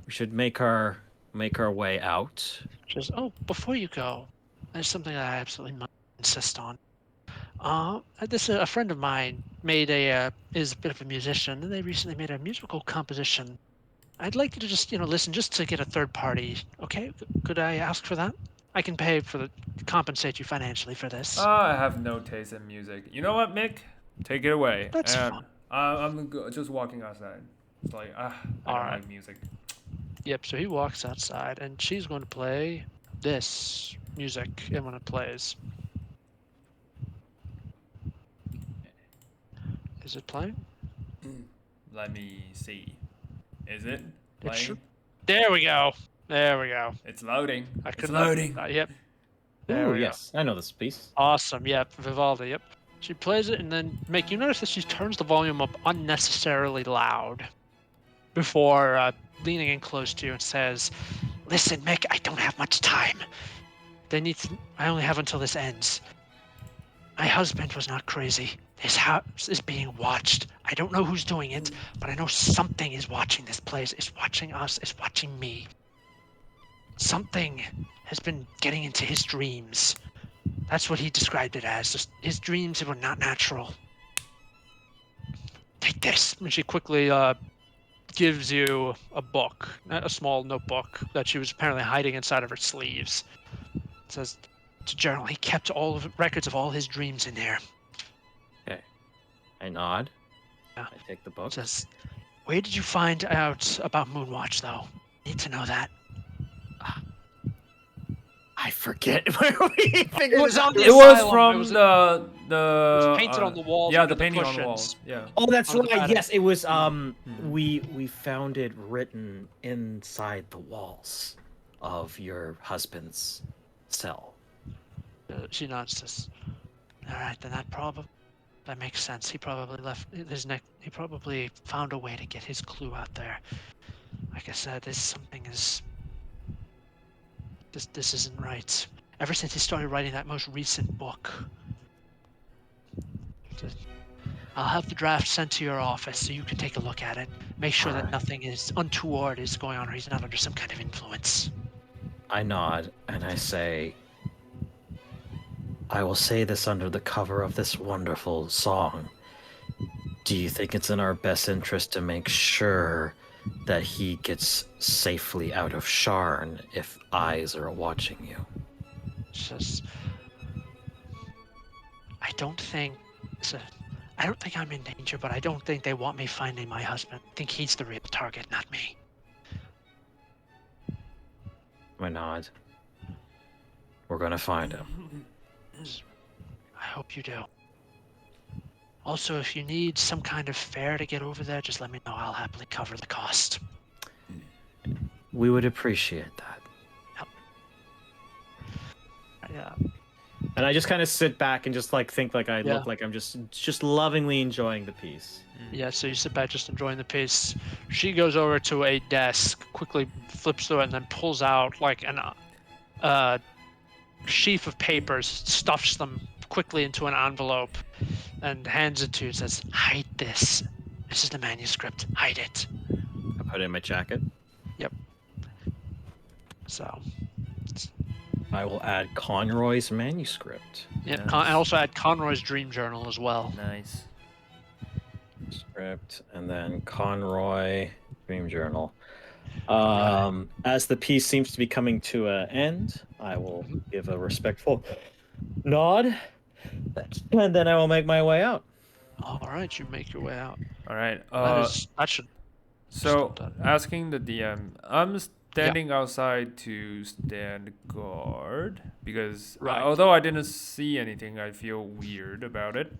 We should make our way out. Just before you go, there's something that I absolutely must insist on. A friend of mine is a bit of a musician, and they recently made a musical composition. I'd like you to just listen, just to get a third party. Okay, could I ask for that? I can compensate you financially for this. I have no taste in music. You know what, Mick? Take it away. That's and fine. just walking outside. It's like, I don't Alright. like music. Yep. So he walks outside, and she's going to play this music, and when it plays, is it playing? Let me see. Is it It playing? should. There we go. There we go. It's loading. I It's couldn't. loading. Yep. There Ooh, we go. yes, I know this piece. Awesome. Yep. Vivaldi. Yep. She plays it, and then you notice that she turns the volume up unnecessarily loud before leaning in close to you and says, "Listen, Mick, I don't have much time. I only have until this ends. My husband was not crazy. His house is being watched. I don't know who's doing it, but I know something is watching this place. Is watching us. Is watching me. Something has been getting into his dreams." That's what he described it as. Just his dreams were not natural. Take this. And she quickly gives you a book, a small notebook that she was apparently hiding inside of her sleeves. It says, "To journal." He kept records of all his dreams in there. Okay. I nod. Yeah. I take the book. It says, "Where did you find out about Moonwatch, though? Need to know that." I forget where we figured It was on the It was asylum. from It was the it was painted on the walls. Yeah, under the painting on the cushions. walls. Yeah. Oh, that's Under the right. padding. Yes, it was. Mhm. We found it written inside the walls of your husband's cell. She nods. Says, "All right, then that makes sense. He probably left his neck. He probably found a way to get his clue out there. Like I said, this isn't right. Ever since he started writing that most recent book, I'll have the draft sent to your office so you can take a look at it. Make sure that Alright. nothing is untoward is going on, or he's not under some kind of influence." I nod and I say, I will say this under the cover of this wonderful song. Do you think it's in our best interest to make sure that he gets safely out of Sharn if eyes are watching you? She says, I don't think I'm in danger, but I don't think they want me finding my husband. I think he's the real target, not me. I nod. We're gonna find him. I hope you do. Also, if you need some kind of fare to get over there, just let me know. I'll happily cover the cost. We would appreciate that. Yeah. And I just kind of sit back and just like think like I Yeah. look like I'm just lovingly enjoying the piece. Yeah, so you sit back just enjoying the piece. She goes over to a desk, quickly flips through it, and then pulls out like an sheaf of papers, stuffs them quickly into an envelope, and hands it to you and says, "Hide this. This is the manuscript. Hide it." I put it in my jacket. So, I will add Conroy's manuscript. yeah, Nice. and also add Conroy's dream journal as well. Nice. Script, and then Conroy, Dream Journal. As the piece seems to be coming to an end, I will give a respectful nod, and then I will make my way out. All right, you make your way out. All right. That should. So Still done. asking the DM, I'm standing outside to stand guard because Right. although I didn't see anything, I feel weird about it.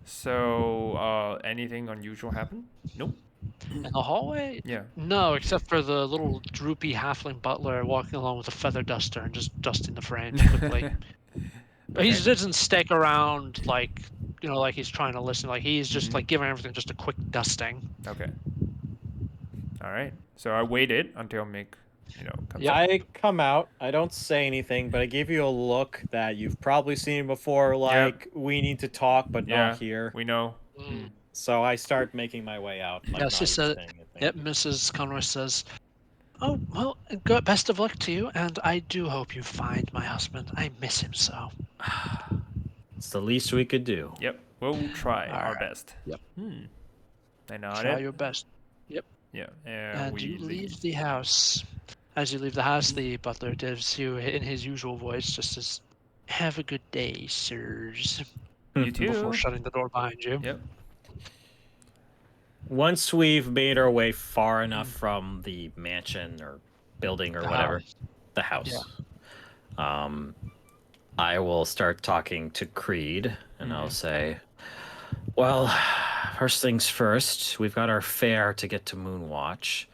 So anything unusual happen? Nope. In the hallway? Yeah. No, except for the little droopy halfling butler walking along with a feather duster and just dusting the frames quickly. But he Okay. doesn't stick around like, like he's trying to listen. Like he's just Mhm. like giving everything just a quick dusting. Okay. All right. So I waited until Mick, comes Yeah. up. I come out. I don't say anything, but I give you a look that you've probably seen before. Like we need to talk, but Yeah. not here. We know. Mm. So I start making my way out. Like, Yeah, she not even said- saying anything. Yep, Mrs. Conroy says, "Oh well, good. Best of luck to you, and I do hope you find my husband. I miss him so." It's the least we could do. Yep. We'll try our Alright. best. Yep. I nodded. Try your best. Yeah. And we you leave the house. As you leave the house, the butler gives you, in his usual voice, just says, "Have a good day, sirs," You too. before shutting the door behind you. Yep. Once we've made our way far enough from the mansion or building or The whatever, house. the house, I will start talking to Creed, and I'll say, "Well, first things first, we've got our fare to get to Moonwatch,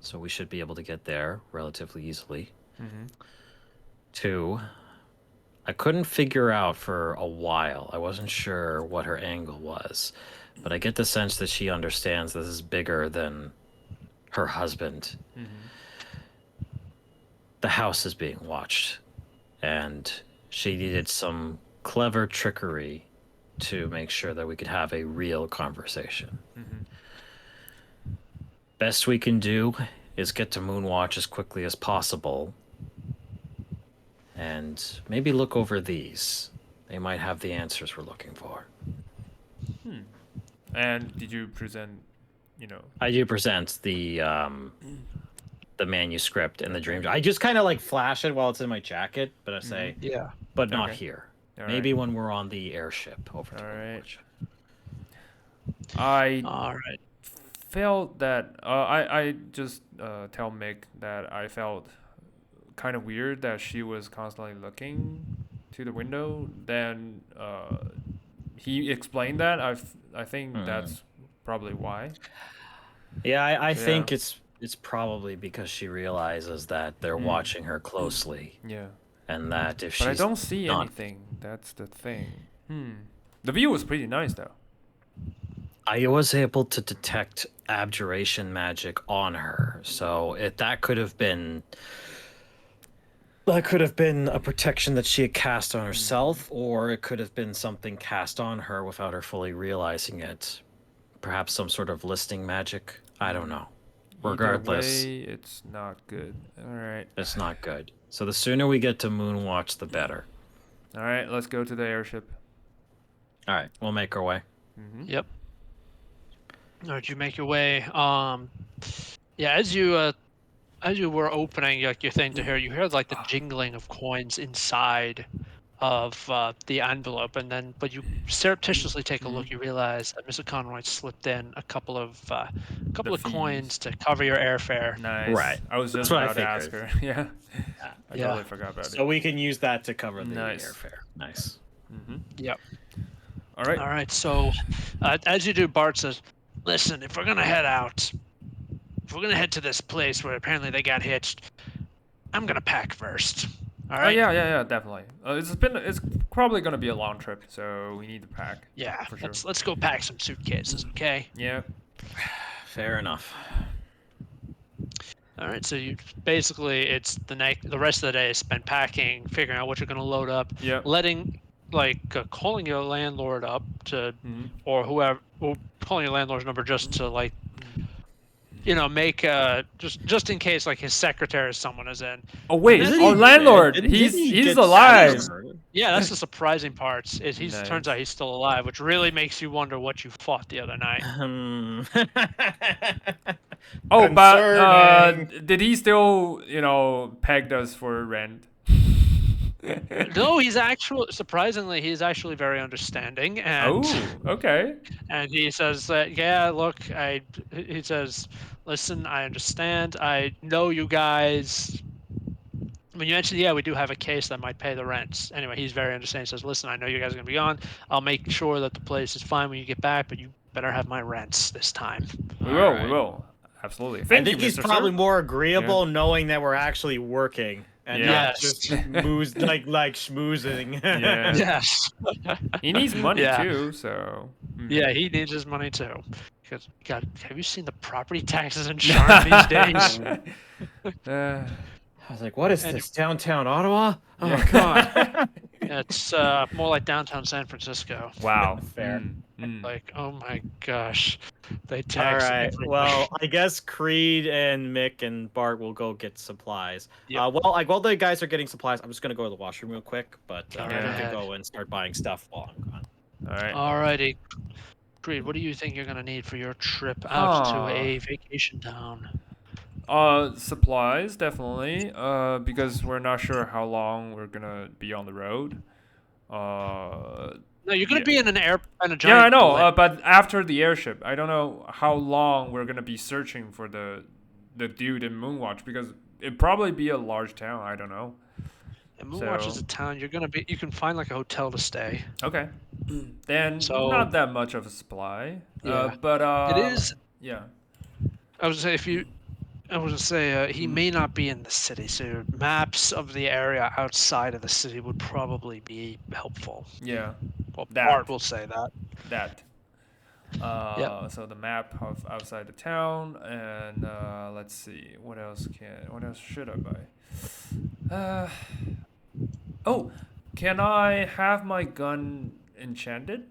so we should be able to get there relatively easily. Mm-hmm. 2, I couldn't figure out for a while. I wasn't sure what her angle was, but I get the sense that she understands this is bigger than her husband. The house is being watched, and she needed some clever trickery to make sure that we could have a real conversation. Best we can do is get to Moonwatch as quickly as possible, and maybe look over these. They might have the answers we're looking for." And did you present, I do present the manuscript and the dream. I just kind of like flash it while it's in my jacket, but I say, Yeah. but not Okay. here. All Maybe right. when we're on the airship over to All right. Moonwatch. I All right. felt that I just tell Mick that I felt kind of weird that she was constantly looking to the window. Then he explained that. I think that's probably why. Yeah, I think Yeah. it's probably because she realizes that they're watching her closely, Yeah. and that if But I she's don't see not- anything. That's the thing. The view was pretty nice though. I was able to detect abjuration magic on her, so that could have been a protection that she had cast on herself, or it could have been something cast on her without her fully realizing it. Perhaps some sort of listing magic. I don't know. Regardless, Either way, it's not good. All right. it's not good. So the sooner we get to Moonwatch, the better. All right. Let's go to the airship. All right, we'll make our way. Yep. All right, you make your way. Yeah, as you were opening like your thing to hear, you hear like the jingling of coins inside of the envelope, and then but you surreptitiously take a look, you realize that Mr. Conroy slipped in a couple of fees. coins to cover your airfare. Nice. Right. I was just That's what I about to ask figured. her. Yeah. I Yeah. totally forgot about So it. we can use that to cover the Nice. airfare. Nice. Yep. All right. All right. So, as you do, Bart says, "Listen, if we're gonna head out, if we're gonna head to this place where apparently they got hitched, I'm gonna pack first. All Oh right? yeah, definitely. It's probably gonna be a long trip, so we need to pack. Yeah. For sure. Let's go pack some suitcases, okay? Yeah. Fair enough. All right. So you basically it's the rest of the day is spent packing, figuring out what you're gonna load up, Yeah. letting calling your landlord up to or whoever, or calling your landlord's number just to make just in case like his secretary or someone is in. Oh wait, Isn't our he landlord. dead? Didn't He's he get alive. murdered? Yeah, that's the surprising part. Is turns Nice. out he's still alive, which really makes you wonder what you fought the other night. Oh, but Concerning. did he still, pegged us for rent? No, he's actually surprisingly he's actually very understanding, and Oh, okay. and he says that yeah, look, he says, listen, I understand. I know you guys. When you mentioned, yeah, we do have a case that might pay the rents. Anyway, he's very understanding. He says, listen, I know you guys are gonna be gone. I'll make sure that the place is fine when you get back, but you better have my rents this time. We All will. We right. will. Absolutely. I Thank you, think he's Mr. probably Sir. more agreeable knowing that we're actually working and Yeah. not just like schmoozing. Yeah. Yes. He needs money Yeah. too, so. Yeah, he needs his money too. Because God, have you seen the property taxes in Sharn these days? Uh, I was like, what is And- this, downtown Ottawa? Oh, Yeah. God. It's more like downtown San Francisco. wow. Fair. Like, oh my gosh, they All tax right. everything. Well, I guess Creed and Mick and Bart will go get supplies. Yep. While the guys are getting supplies, I'm just gonna go to the washroom real quick, but Go I'm right gonna ahead. go and start buying stuff while I'm gone. All right. Alrighty, Creed, what do you think you're gonna need for your trip out to a vacation town? Supplies definitely. Because we're not sure how long we're gonna be on the road. No, you're gonna Yeah. be in a Yeah, giant. I know. blimp. But after the airship, I don't know how long we're gonna be searching for the dude in Moonwatch because it'd probably be a large town. I don't know. And Moonwatch is so- a town. You can find like a hotel to stay. Okay. Then So- not that much of a supply. Yeah. But It is. Yeah. I was gonna say he Mm-hmm. may not be in the city, so maps of the area outside of the city would probably be helpful. Yeah. Well, That. Bart will say that. That. So the map of outside the town, and let's see, what else should I buy? Oh, can I have my gun enchanted?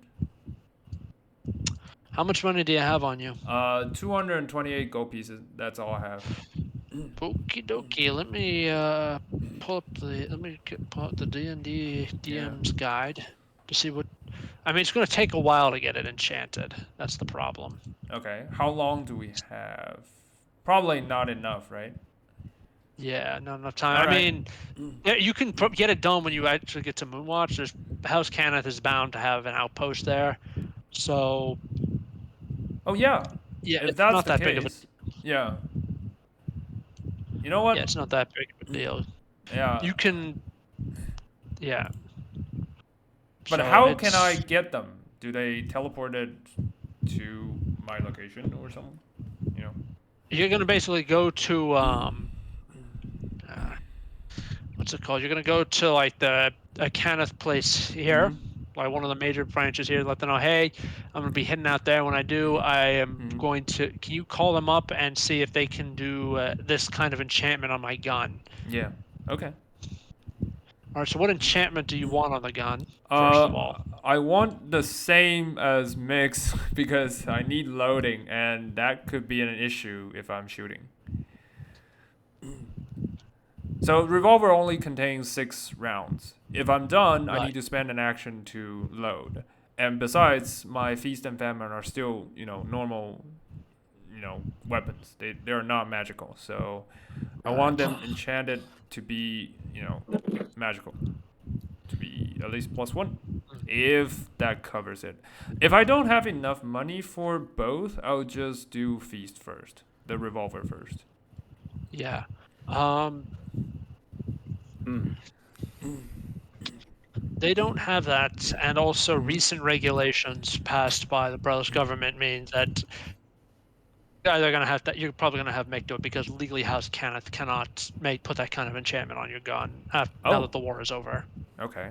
How much money do you have on you? 228 gold pieces. That's all I have. Okie dokie. Let me pull up the D&D DM's guide to see what. I mean, it's going to take a while to get it enchanted. That's the problem. Okay. How long do we have? Probably not enough, right? Yeah, not enough time. All I right. mean, yeah, you can get it done when you actually get to Moonwatch. There's House Cannith is bound to have an outpost there, so Oh yeah. yeah, If it's that's not the that case, big of a yeah. You know what? yeah, it's not that big of a deal. Yeah. You can, yeah. But So how can I it's- get them? Do they teleport it to my location or something? You know. You're gonna basically go to what's it called? You're gonna go to like the Kenneth place here, like one of the major branches here. Let them know, hey, I'm gonna be heading out there. When I do, I am going to. Can you call them up and see if they can do this kind of enchantment on my gun? Yeah. Okay. All right. So what enchantment do you want on the gun? First of all, I want the same as Mix because I need loading, and that could be an issue if I'm shooting. So revolver only contains 6 rounds. If I'm done, I Right. need to spend an action to load. And besides, my feast and famine are still, normal, weapons. They're not magical. So I want them enchanted to be, magical. To be at least +1. If that covers it. If I don't have enough money for both, I'll just do feast first. The revolver first. yeah. They don't have that, and also recent regulations passed by the British government means that they're gonna have that. You're probably gonna have Mick do it because legally House Cannith cannot put that kind of enchantment on your gun now Oh. that the war is over. Okay.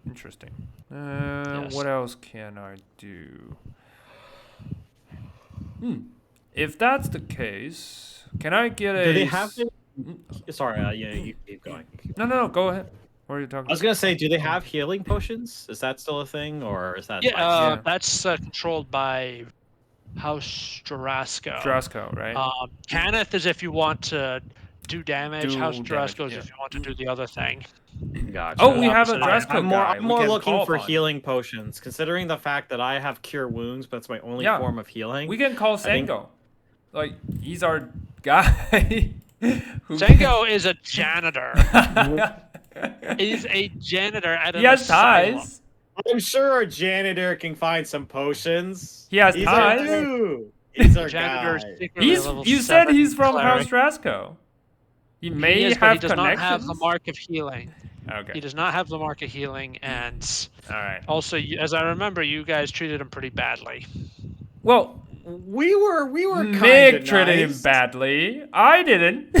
Interesting. Yes. What else can I do? If that's the case, can I get a... Do they have it? Sorry, yeah, you keep going. No, go ahead. What are you talking I was gonna say, do they have healing potions? Is that still a thing, or is that? Yeah, yeah. that's controlled by House Strasco. Drasco, right? Cannith is if you want to do damage. Do House damage, Dress goes yeah. if you want to do the other thing. Gotcha. Oh, we have a opposite. dress code I'm more, guy. I'm we more can looking call for upon. healing potions, considering the fact that I have cure wounds, but it's my only Yeah. form of healing. We can call think- Sengo. Like, he's our guy. who Sengo is a janitor. He's a janitor at an he has asylum. ties. I'm sure a janitor can find some potions. He has He's ties. our dude. He's our Janitor is guy. secretly He's. a level You said 7 he's from cleric. House Drasco. He may He is, have but he does connections. not have the mark of healing. Okay. He does not have the mark of healing, and All right. also, as I remember, you guys treated him pretty badly. Well, We were kind Nick of treated him badly. I didn't.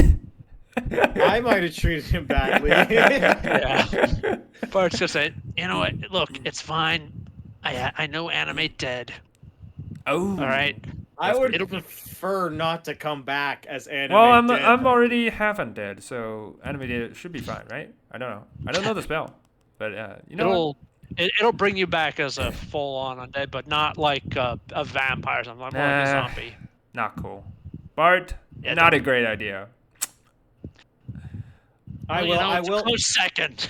I might have treated him badly. Yeah. Bart's just saying, you know what? Look, it's fine. I know Animate dead. Oh. All right. I would It'll be- prefer not to come back as anime. Well, I'm dead. already half undead, so animated should be fine, right? I don't know. I don't know the spell, but you know. It'll bring you back as a full-on undead, but not like a vampire or something. More like a Nah. zombie. Not cool. Bart, Yeah, not a great idea. I Well, will. you know, I it's a will. close second.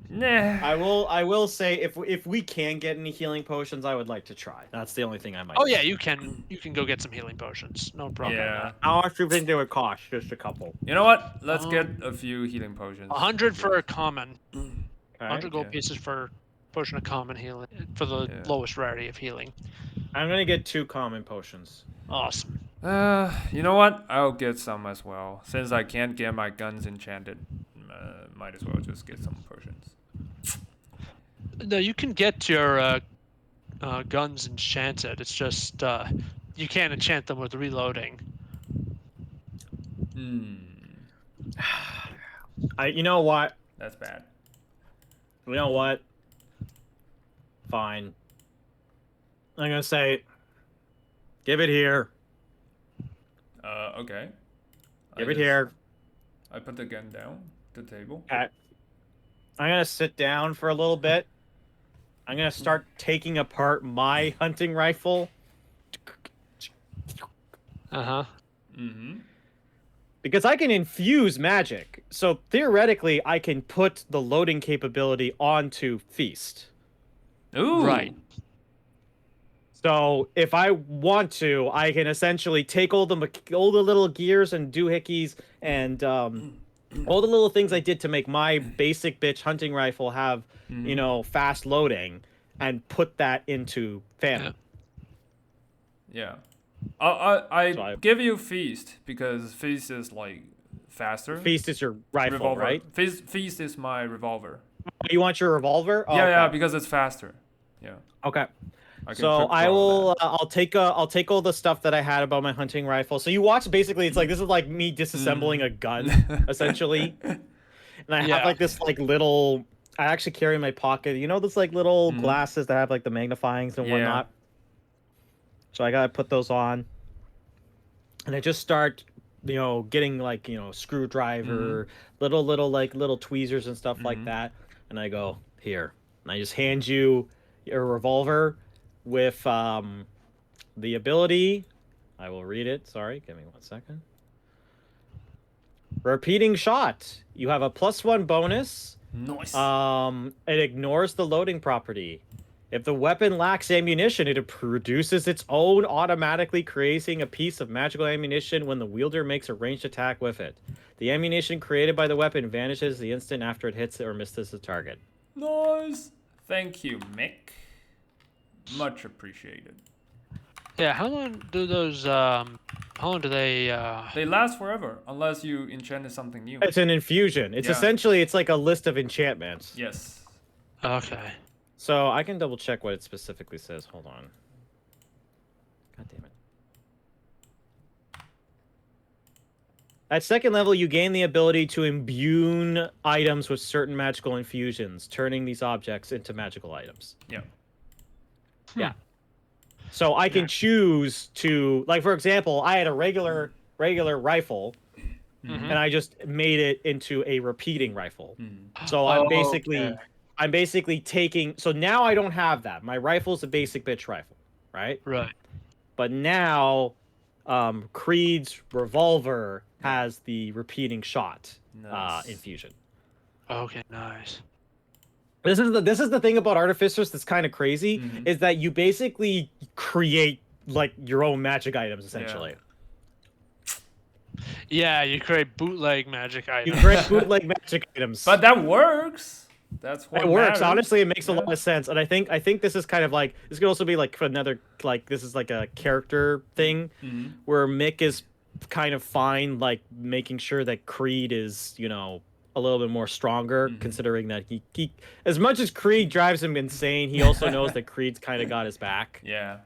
Nah. I will say if we can get any healing potions, I would like to try. That's the only thing I might. Oh do. yeah, you can go get some healing potions. No problem. Yeah. How much do you think they would cost? Just a couple. You know what? Let's get Um, a few healing potions. 100 for a common. Okay. 100 gold yeah. pieces for potion of common healing for the Yeah. lowest rarity of healing. I'm gonna get 2 common potions. Awesome. You know what? I'll get some as well. Since I can't get my guns enchanted, might as well just get some potions. No, you can get your guns enchanted. It's just you can't enchant them with reloading. Hmm. You know what? That's bad. You know what? Fine. I'm gonna say, give it here. Okay. Give it here. I put the gun down the table. Okay. I'm gonna sit down for a little bit. I'm gonna start taking apart my hunting rifle. Uh-huh. Mm-hmm. Because I can infuse magic. So theoretically, I can put the loading capability onto Feast. Ooh. Right. So if I want to, I can essentially take all the little gears and doohickeys and all the little things I did to make my basic bitch hunting rifle have, you know, fast loading, and put that into Phantom. Yeah. I So I- give you Feast because Feast is like faster. Feast is your rifle, revolver. right? Feast is my revolver. You want your revolver? Oh, Yeah, yeah, okay. because it's faster. Yeah. Okay. I can So quick I draw will. I'll take all the stuff that I had about my hunting rifle. So you watch. Basically, it's like this is like me disassembling a gun, essentially. And I Yeah. have like this like little. I actually carry in my pocket. You know, those like little glasses that have like the magnifyings and Yeah. whatnot. So I gotta put those on, and I just start, you know, getting like, you know, screwdriver, little tweezers and stuff like that. And I go, here, and I just hand you your revolver with the ability. I will read it. Sorry, give me 1 second. Repeating shot. You have a +1 bonus. Nice. It ignores the loading property. If the weapon lacks ammunition, it produces its own, automatically creating a piece of magical ammunition when the wielder makes a ranged attack with it. The ammunition created by the weapon vanishes the instant after it hits or misses the target. Nice. Thank you, Mick. Much appreciated. Yeah, how long do those how long do they They last forever unless you enchanted something new. It's an infusion. It's Yeah. essentially, it's like a list of enchantments. Yes. Okay. So I can double check what it specifically says. Hold on. God damn it. At second level, you gain the ability to imbue items with certain magical infusions, turning these objects into magical items. Yeah. Yeah. So I can choose to, like, for example, I had a regular rifle, and I just made it into a repeating rifle. So I'm basically taking. So now I don't have that. My rifle's a basic bitch rifle, right? Right. But now Creed's revolver has the repeating shot Nice. infusion. Okay, nice. This is the thing about Artificers that's kind of crazy, Mhm. is that you basically create like your own magic items essentially. Yeah, you create bootleg magic You items. create bootleg magic items. But that works. That's what It works. matters. Honestly, it makes a Yeah. lot of sense, and I think this is kind of like this could also be like another like this is like a character thing Mhm. where Mick is kind of fine like making sure that Creed is a little bit more stronger, Mhm. considering that he as much as Creed drives him insane, he also knows that Creed's kind of got his back. Yeah.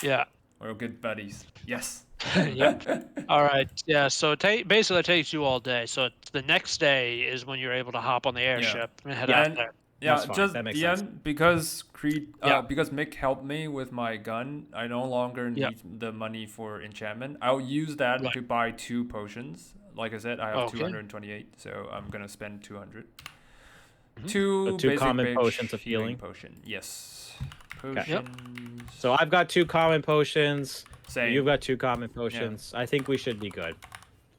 Yeah. We're good buddies. Yes. Yep. All right. Yeah. So basically, it takes you all day. So the next day is when you're able to hop on the airship and head Yeah, out and- there. Yeah, That's fine. just That makes the sense. end because Creed, Yeah. because Mick helped me with my gun. I no longer Yeah. need the money for enchantment. I'll use that Right. to buy 2 potions. Like I said, I have Okay. 228, so I'm gonna spend 200. Mhm. Two, So two basic common bitch potions of healing. potion. Yes. Okay. Yep. Potions. So I've got 2 common potions. Same. You've got 2 common potions. I think we should be good.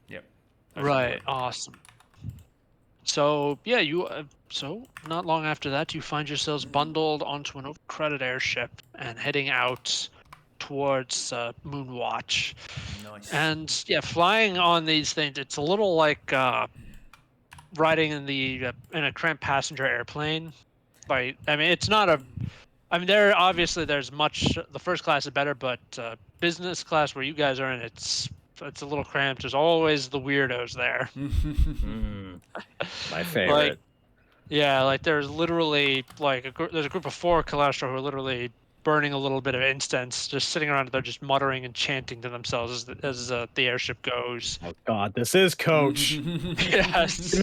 That should Right. work. Awesome. So yeah, you. So not long after that, you find yourselves bundled onto an overcrowded airship and heading out towards Moonwatch. Nice. And yeah, flying on these things, it's a little like riding in a cramped passenger airplane. I mean, it's not a. I mean, there's much. The first class is better, but business class where you guys are in, it's a little cramped. There's always the weirdos there. My favorite. Yeah, like there's literally like there's a group of 4 Kalashtar who are literally burning a little bit of incense, just sitting around there, just muttering and chanting to themselves as the airship goes. Oh God, this is Coach. Yes.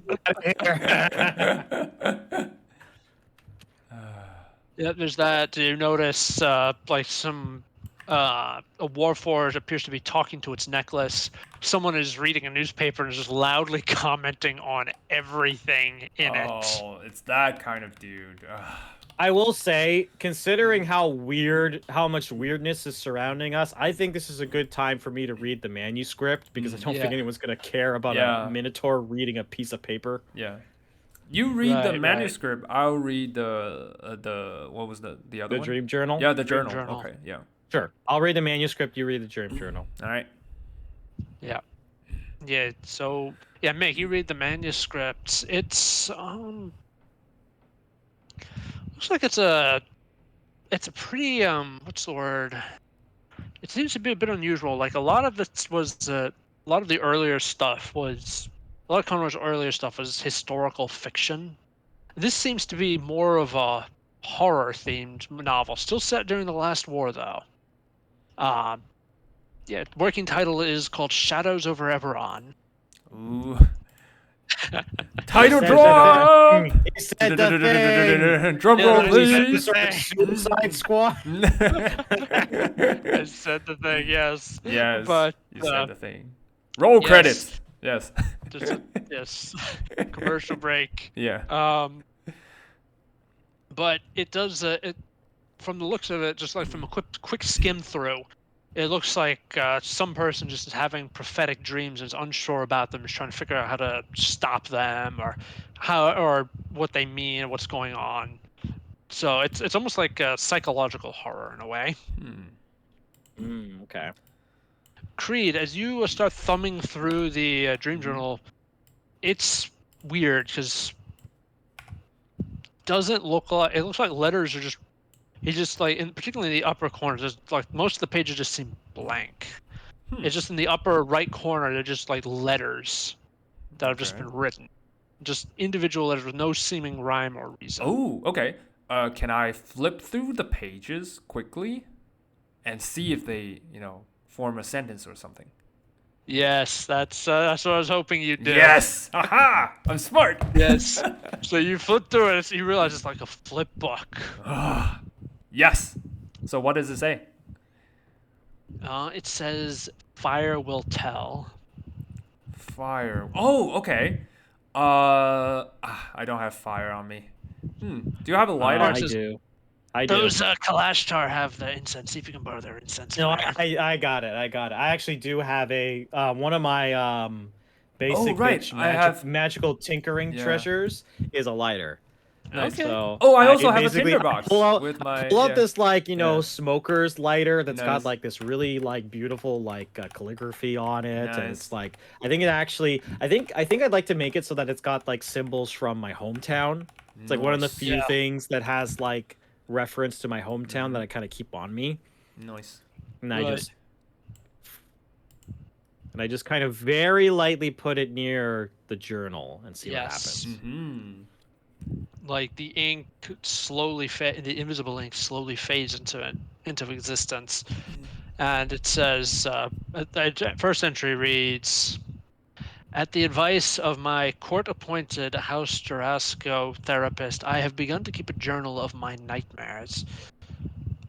Yeah, there's that. You notice like some a Warforged appears to be talking to its necklace. Someone is reading a newspaper and is just loudly commenting on everything in it. Oh, it's that kind of dude. Ugh. I will say, considering how much weirdness is surrounding us, I think this is a good time for me to read the manuscript because I don't think Yeah. anyone's gonna care about Yeah. a Minotaur reading a piece of paper. Yeah. You read Right, the right. manuscript. I'll read the what was the other The one? Dream Journal. Yeah, the Dream journal. Journal. Okay, yeah. Sure. I'll read the manuscript. You read the Dream Journal. All right. Yeah, so yeah, Mick, you read the manuscript. It's looks like it's a pretty what's the word? It seems to be a bit unusual. Like a lot of it was a lot of the earlier stuff was a lot of Conrad's earlier stuff was historical fiction. This seems to be more of a horror themed novel, still set during the last war though. Yeah, working title is called Shadows over Eberron. Ooh. Title Says drop. He said the thing. Drum roll, Yeah, he said please. Suicide Squad. I said the thing, yes. Yes. But You said the thing. Roll yes. credits. Yes. just yes, commercial break. Yeah. But it does it from the looks of it, just like from a quick skim through. It looks like some person just is having prophetic dreams and is unsure about them, is trying to figure out how to stop them or what they mean and what's going on. So it's almost like a psychological horror in a way. Okay. Creed, as you start thumbing through the Dream Journal, it's weird because doesn't look like it looks like letters are just. He just like, particularly in the upper corners, there's like most of the pages just seem blank. It's just in the upper right corner, they're just like letters that have just Okay. been written, just individual letters with no seeming rhyme or reason. Oh, okay. Can I flip through the pages quickly and see if they, form a sentence or something? Yes, that's what I was hoping you'd do. Yes! Aha! I'm smart! Yes. So you flip through it, and you realize it's like a flip book. Yes! So what does it say? It says, "Fire will tell." Fire. Oh, okay. I don't have fire on me. Do you have a lighter? I just- do. I do. Those Kalashtar have the incense. See if you can borrow their incense. No, Claire. I got it. I got it. I actually do have a one of my basic right, bitch I have- magical tinkering Yeah. treasures is a lighter. Nice. Okay. So Oh, I also it have a basically- tinderbox pull out, with my pull out yeah. this like Yeah. smoker's lighter that's Nice. got like this really like beautiful like calligraphy on it, and Nice. it's like I think I'd like to make it so that it's got like symbols from my hometown. It's like one of the Nice. few Yeah. things that has like reference to my hometown Mm-hmm. that I kind of keep on me, Nice. and Right. I just kind of very lightly put it near the journal and see what Yes. happens. Hmm. Like the ink slowly the invisible ink slowly fades into existence, and it says the first entry reads, at the advice of my court-appointed House Jurasco therapist, I have begun to keep a journal of my nightmares.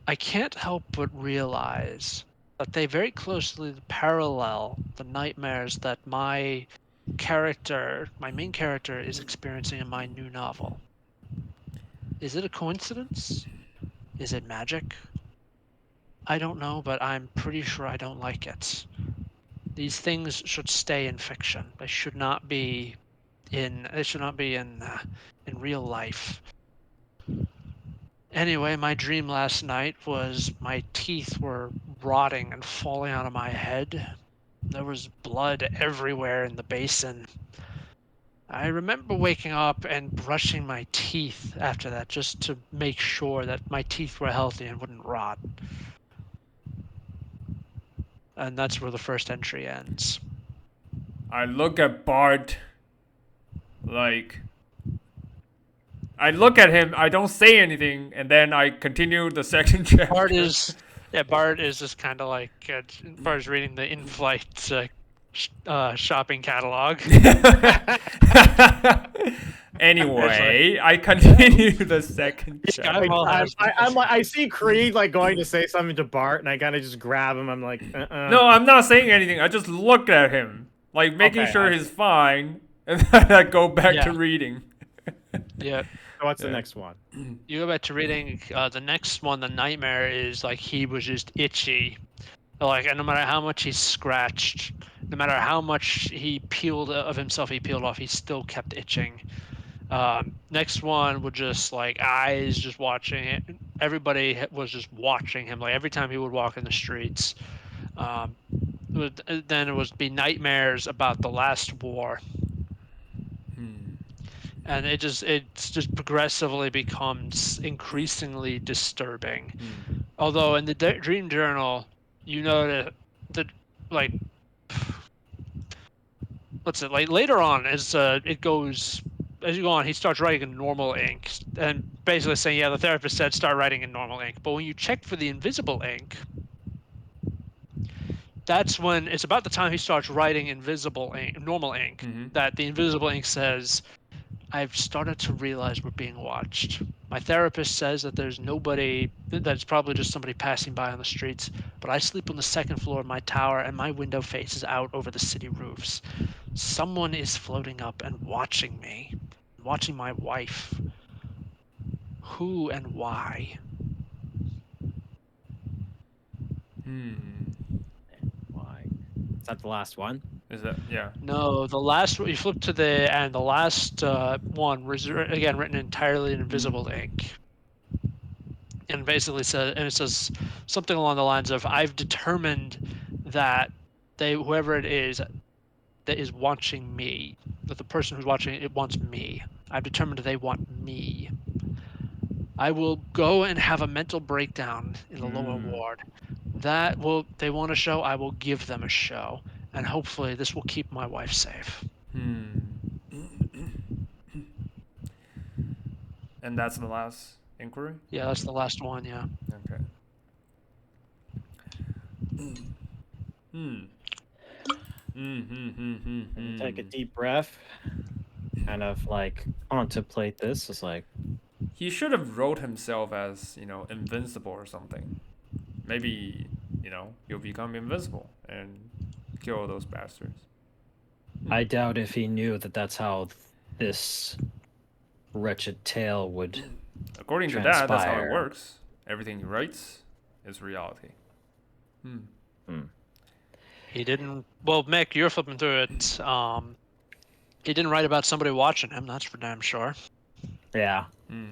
I can't help but realize that they very closely parallel the nightmares that my main character, is experiencing in my new novel. Is it a coincidence? Is it magic? I don't know, but I'm pretty sure I don't like it. These things should stay in fiction. They should not be in real life. Anyway, my dream last night was my teeth were rotting and falling out of my head. There was blood everywhere in the basin. I remember waking up and brushing my teeth after that just to make sure that my teeth were healthy and wouldn't rot. And that's where the first entry ends. I look at Bart like I look at him, I don't say anything, and then I continue the second chapter. Bart is just kind of like Bart is reading the in-flight shopping catalog. Anyway, I continue the second chapter. I see Creed like going to say something to Bart, and I kind of just grab him. I'm like, No, I'm not saying anything. I just look at him, like making Okay, sure I he's fine, and then I go back Yeah. to reading. Yeah. What's the Yeah. next one? You go back to reading the next one. The nightmare is like he was just itchy, like, and no matter how much he scratched, no matter how much he peeled of himself, he peeled off, he still kept itching. Next one would just like eyes just watching it. Everybody was just watching him. Like every time he would walk in the streets. Then it would be nightmares about the last war. And it's just progressively becomes increasingly disturbing. Although in the dream journal, you know that like what's it like later on as it goes as you go on, he starts writing in normal ink and basically saying, yeah, the therapist said start writing in normal ink. But when you check for the invisible ink, that's when it's about the time he starts writing normal ink, that the invisible ink says, I've started to realize we're being watched. My therapist says that there's nobody, that it's probably just somebody passing by on the streets, but I sleep on the second floor of my tower and my window faces out over the city roofs. Someone is floating up and watching me, watching my wife. Who and why? Why? Is that the last one? Is that yeah? No, the last you flip to the and the last one was again written entirely in invisible ink, and basically it says something along the lines of, "I've determined that whoever it is that is watching me, that the person who's watching it wants me. I've determined they want me. I will go and have a mental breakdown in the lower ward. They want a show. I will give them a show." And hopefully this will keep my wife safe. And that's the last inquiry? Yeah, that's the last one, yeah. Okay. Take a deep breath, kind of like contemplate this. It's like He should have wrote himself as, invincible or something. Maybe, he'll become invincible and kill all those bastards. I doubt if he knew that that's how this wretched tale would According to that, that's how it transpire. works. Everything he writes is reality. He didn't. Well, Mick, you're flipping through it. He didn't write about somebody watching him. That's for damn sure. Yeah. Hmm.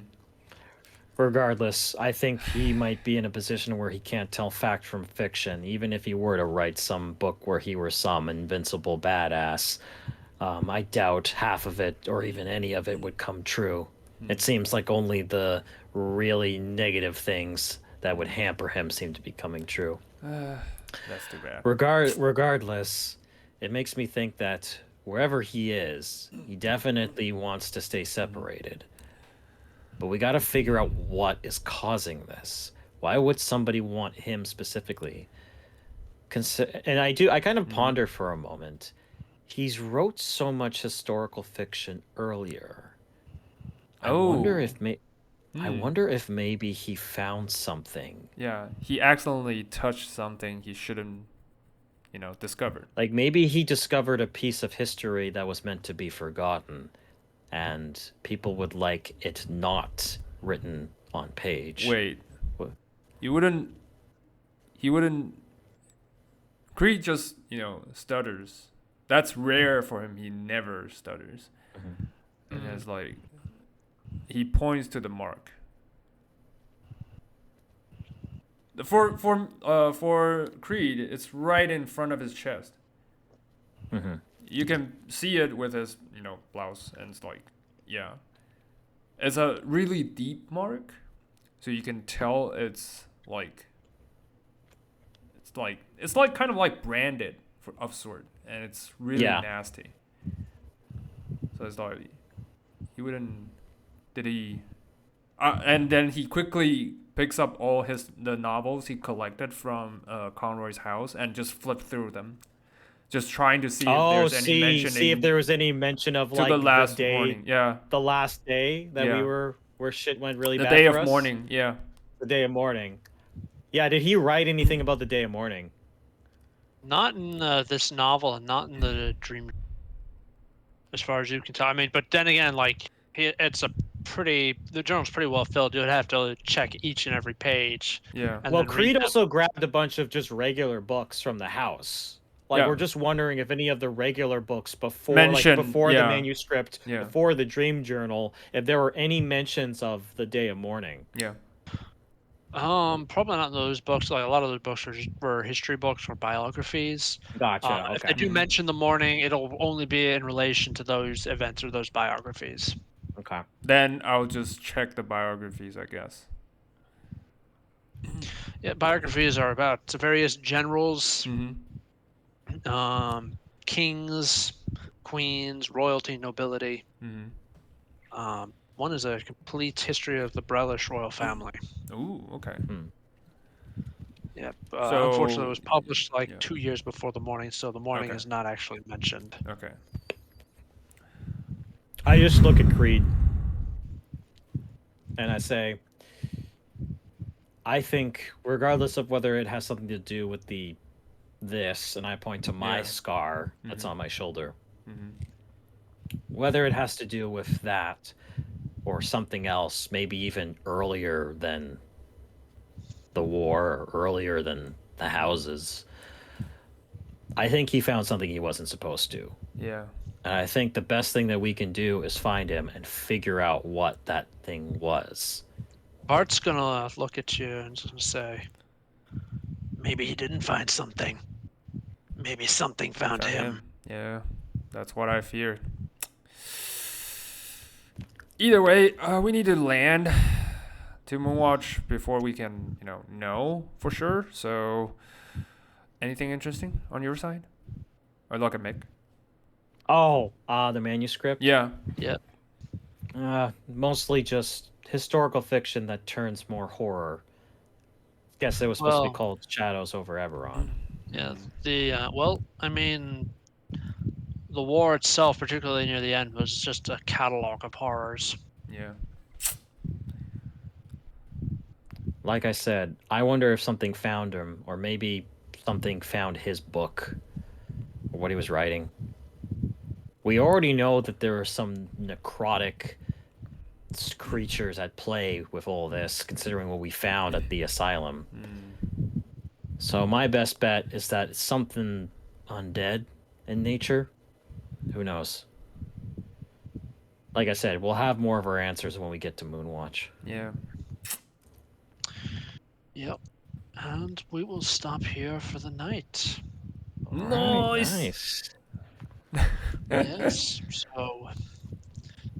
Regardless, I think he might be in a position where he can't tell fact from fiction, even if he were to write some book where he were some invincible badass. I doubt half of it, or even any of it, would come true. It seems like only the really negative things that would hamper him seem to be coming true. That's too bad. Regardless, it makes me think that wherever he is, he definitely wants to stay separated. But we got to figure out what is causing this. Why would somebody want him specifically? And I kind of ponder for a moment. He's wrote so much historical fiction earlier. I wonder Oh. if I wonder if maybe he found something. Yeah, he accidentally touched something he shouldn't, discovered. Like maybe he discovered a piece of history that was meant to be forgotten, and people would like it not written on page. Wait, What? he wouldn't. Creed just, stutters. That's rare for him. He never stutters. And it's like, he points to the mark. For Creed, it's right in front of his chest. Mm-hmm. You can see it with his, blouse, and it's like, yeah. It's a really deep mark, so you can tell it's like kind of like branded of sort, and it's really Yeah. nasty. So it's like, he wouldn't. Did he? And then he quickly picks up all the novels he collected from Conroy's house and just flipped through them, just trying to see if there's any mentioning see if there was any mention of to like the last day, morning. Yeah, the last day that Yeah. we were where shit went really the bad day for of us? mourning. Yeah. The day of mourning. Yeah, did he write anything about the day of mourning? Not in this novel, and not in the dream. As far as you can tell, I mean, but then again, like the journal's pretty well filled. You'd have to check each and every page. Yeah. And Well, then read Creed them. also grabbed a bunch of just regular books from the house. Like Yeah. we're just wondering if any of the regular books before Mention, before yeah. the manuscript, Yeah. before the dream journal, if there were any mentions of the day of mourning. Yeah. Probably not in those books. Like a lot of those books were history books or biographies. Gotcha. If Okay. they do mention the morning, it'll only be in relation to those events or those biographies. Okay. Then I'll just check the biographies, I guess. Yeah, biographies are about various generals, Mm-hmm. kings, queens, royalty, nobility. Mm-hmm. One is a complete history of the Brelish royal family. Ooh, okay. Yeah, So- unfortunately, it was published like yeah. 2 years before the morning, so the morning Okay. is not actually mentioned. Okay. I just look at Creed and I say, I think, regardless of whether it has something to do with this, and I point to my Yeah. scar that's Mhm. on my shoulder, Mm-hmm. whether it has to do with that or something else, maybe even earlier than the war or earlier than the houses, I think he found something he wasn't supposed to. Yeah. And I think the best thing that we can do is find him and figure out what that thing was. Bart's gonna look at you and just say, maybe he didn't find something. Maybe something found him. Yeah. That's what I feared. Either way, we need to land to Moonwatch before we can, know for sure. So, anything interesting on your side? Or look at Mick? Oh, the manuscript? Yeah. Mostly just historical fiction that turns more horror. Guess it was supposed to Well- be called Shadows over Eberron. Yeah, I mean, the war itself, particularly near the end, was just a catalog of horrors. Yeah. Like I said, I wonder if something found him, or maybe something found his book, or what he was writing. We already know that there are some necrotic creatures at play with all this, considering what we found at the asylum. So my best bet is that it's something undead in nature. Who knows? Like I said, we'll have more of our answers when we get to Moonwatch. Yeah. Yep. And we will stop here for the night. Nice. Nice. Yes. So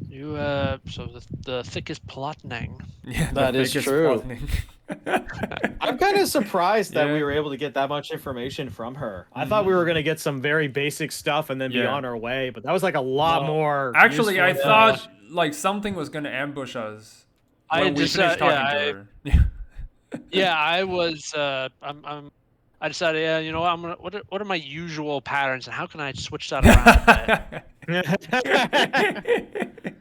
you so the thickest plotting. Yeah, That is biggest true. plotting. I'm kind of surprised that Yeah. we were able to get that much information from her. I thought we were going to get some very basic stuff and then be Yeah. on our way, but that was like a lot No. more. Actually, I useful thought like something was gonna ambush us I when we just, finished talking to her. Yeah, I was. I decided, yeah, you know what? I'm gonna. What are my usual patterns, and how can I switch that around a bit?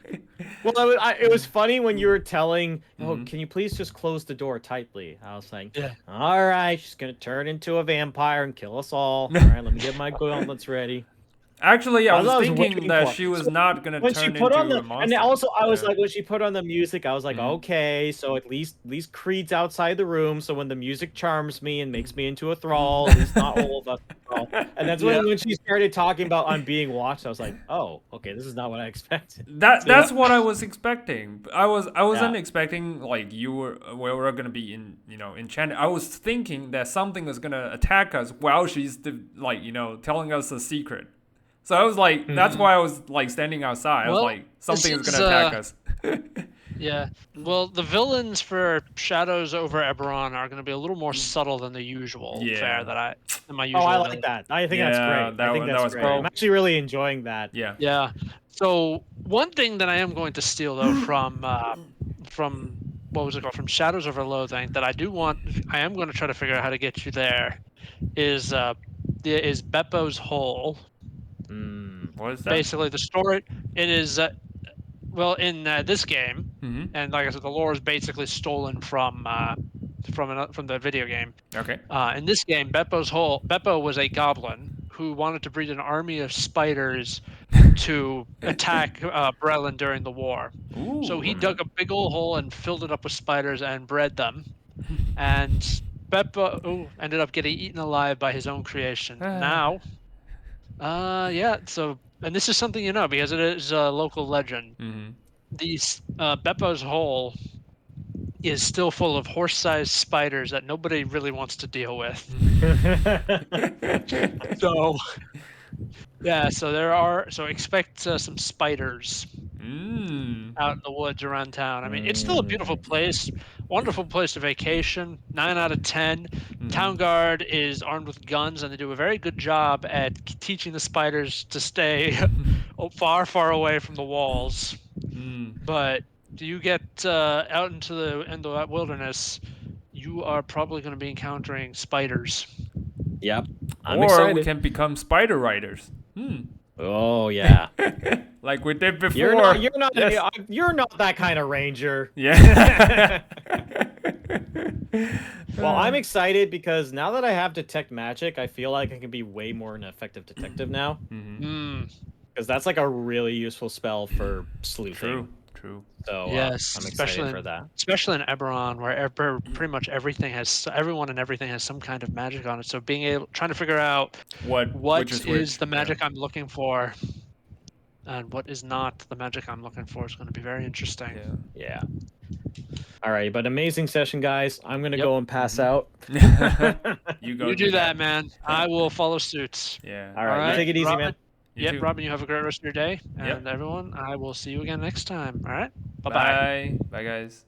Well, it was funny when you were telling, "Oh, Mhm. can you please just close the door tightly?" I was like, Yeah. "All right, she's gonna turn into a vampire and kill us all. All right, let me get my gauntlets ready." Actually, I I was was thinking waiting that for it. she was So not gonna When turn she put into on the a monster. and also I was Yeah. like, when she put on the music, I was like, Mhm. okay, so at least Creed's outside the room. So when the music charms me and makes me into a thrall, at least not all of us. are thrall. And that's when she started talking about I'm being watched. I was like, oh, okay, this is not what I expected. That's what I was expecting. I wasn't Yeah. expecting like we were gonna be enchanted. I was thinking that something was gonna attack us while she's telling us a secret. So I was like, that's why I was like standing outside. I was Well, like, something is this gonna attack is, us. Yeah. Well, the villains for Shadows over Eberron are going to be a little more subtle than the usual Yeah. fare than my Oh, usual. I like that. I think that's Yeah, great. I think that that's was great. great. I'm actually really enjoying that. Yeah. Yeah. So one thing that I am going to steal though from what was it called, from Shadows over Loathing, that I am going to try to figure out how to get you there, is Beppo's Hole. What is that? Basically, the story it is well in this game, Mm-hmm. and like I said, the lore is basically stolen from the video game. Okay. In this game, Beppo was a goblin who wanted to breed an army of spiders to attack Brelin during the war. Ooh. So he dug a big old hole and filled it up with spiders and bred them. And Beppo ended up getting eaten alive by his own creation. Now, yeah. So, and this is something you know because it is a local legend. Mm-hmm. These Beppo's hole is still full of horse-sized spiders that nobody really wants to deal with. So, yeah, so expect some spiders out in the woods around town. I mean, it's still a beautiful place, wonderful place to vacation. 9 out of 10. Town guard is armed with guns, and they do a very good job at teaching the spiders to stay far, far away from the walls. But do you get out into that wilderness, you are probably going to be encountering spiders. Yep. I'm or excited. we can become spider riders. Oh yeah. Like we did before. You're not Yes. you're not that kind of ranger. Yeah. Well, I'm excited because now that I have detect magic, I feel like I can be way more an effective detective now. Because that's like a really useful spell for sleuthing. True. So Yes, I'm especially excited for that. Especially in Eberron, where pretty much everyone and everything has some kind of magic on it. So trying to figure out what which is which. the magic I'm looking for, and what is not the magic I'm looking for is going to be very interesting. Yeah. All right, but amazing session, guys. I'm gonna Yep. go and pass out. Yeah. You go. You do that, man. I will follow suit. Yeah. All right, you take it easy, Robin, man. You too. Robin, you have a great rest of your day. Yep. And everyone, I will see you again next time. All right? Bye-bye. Bye. Bye, guys.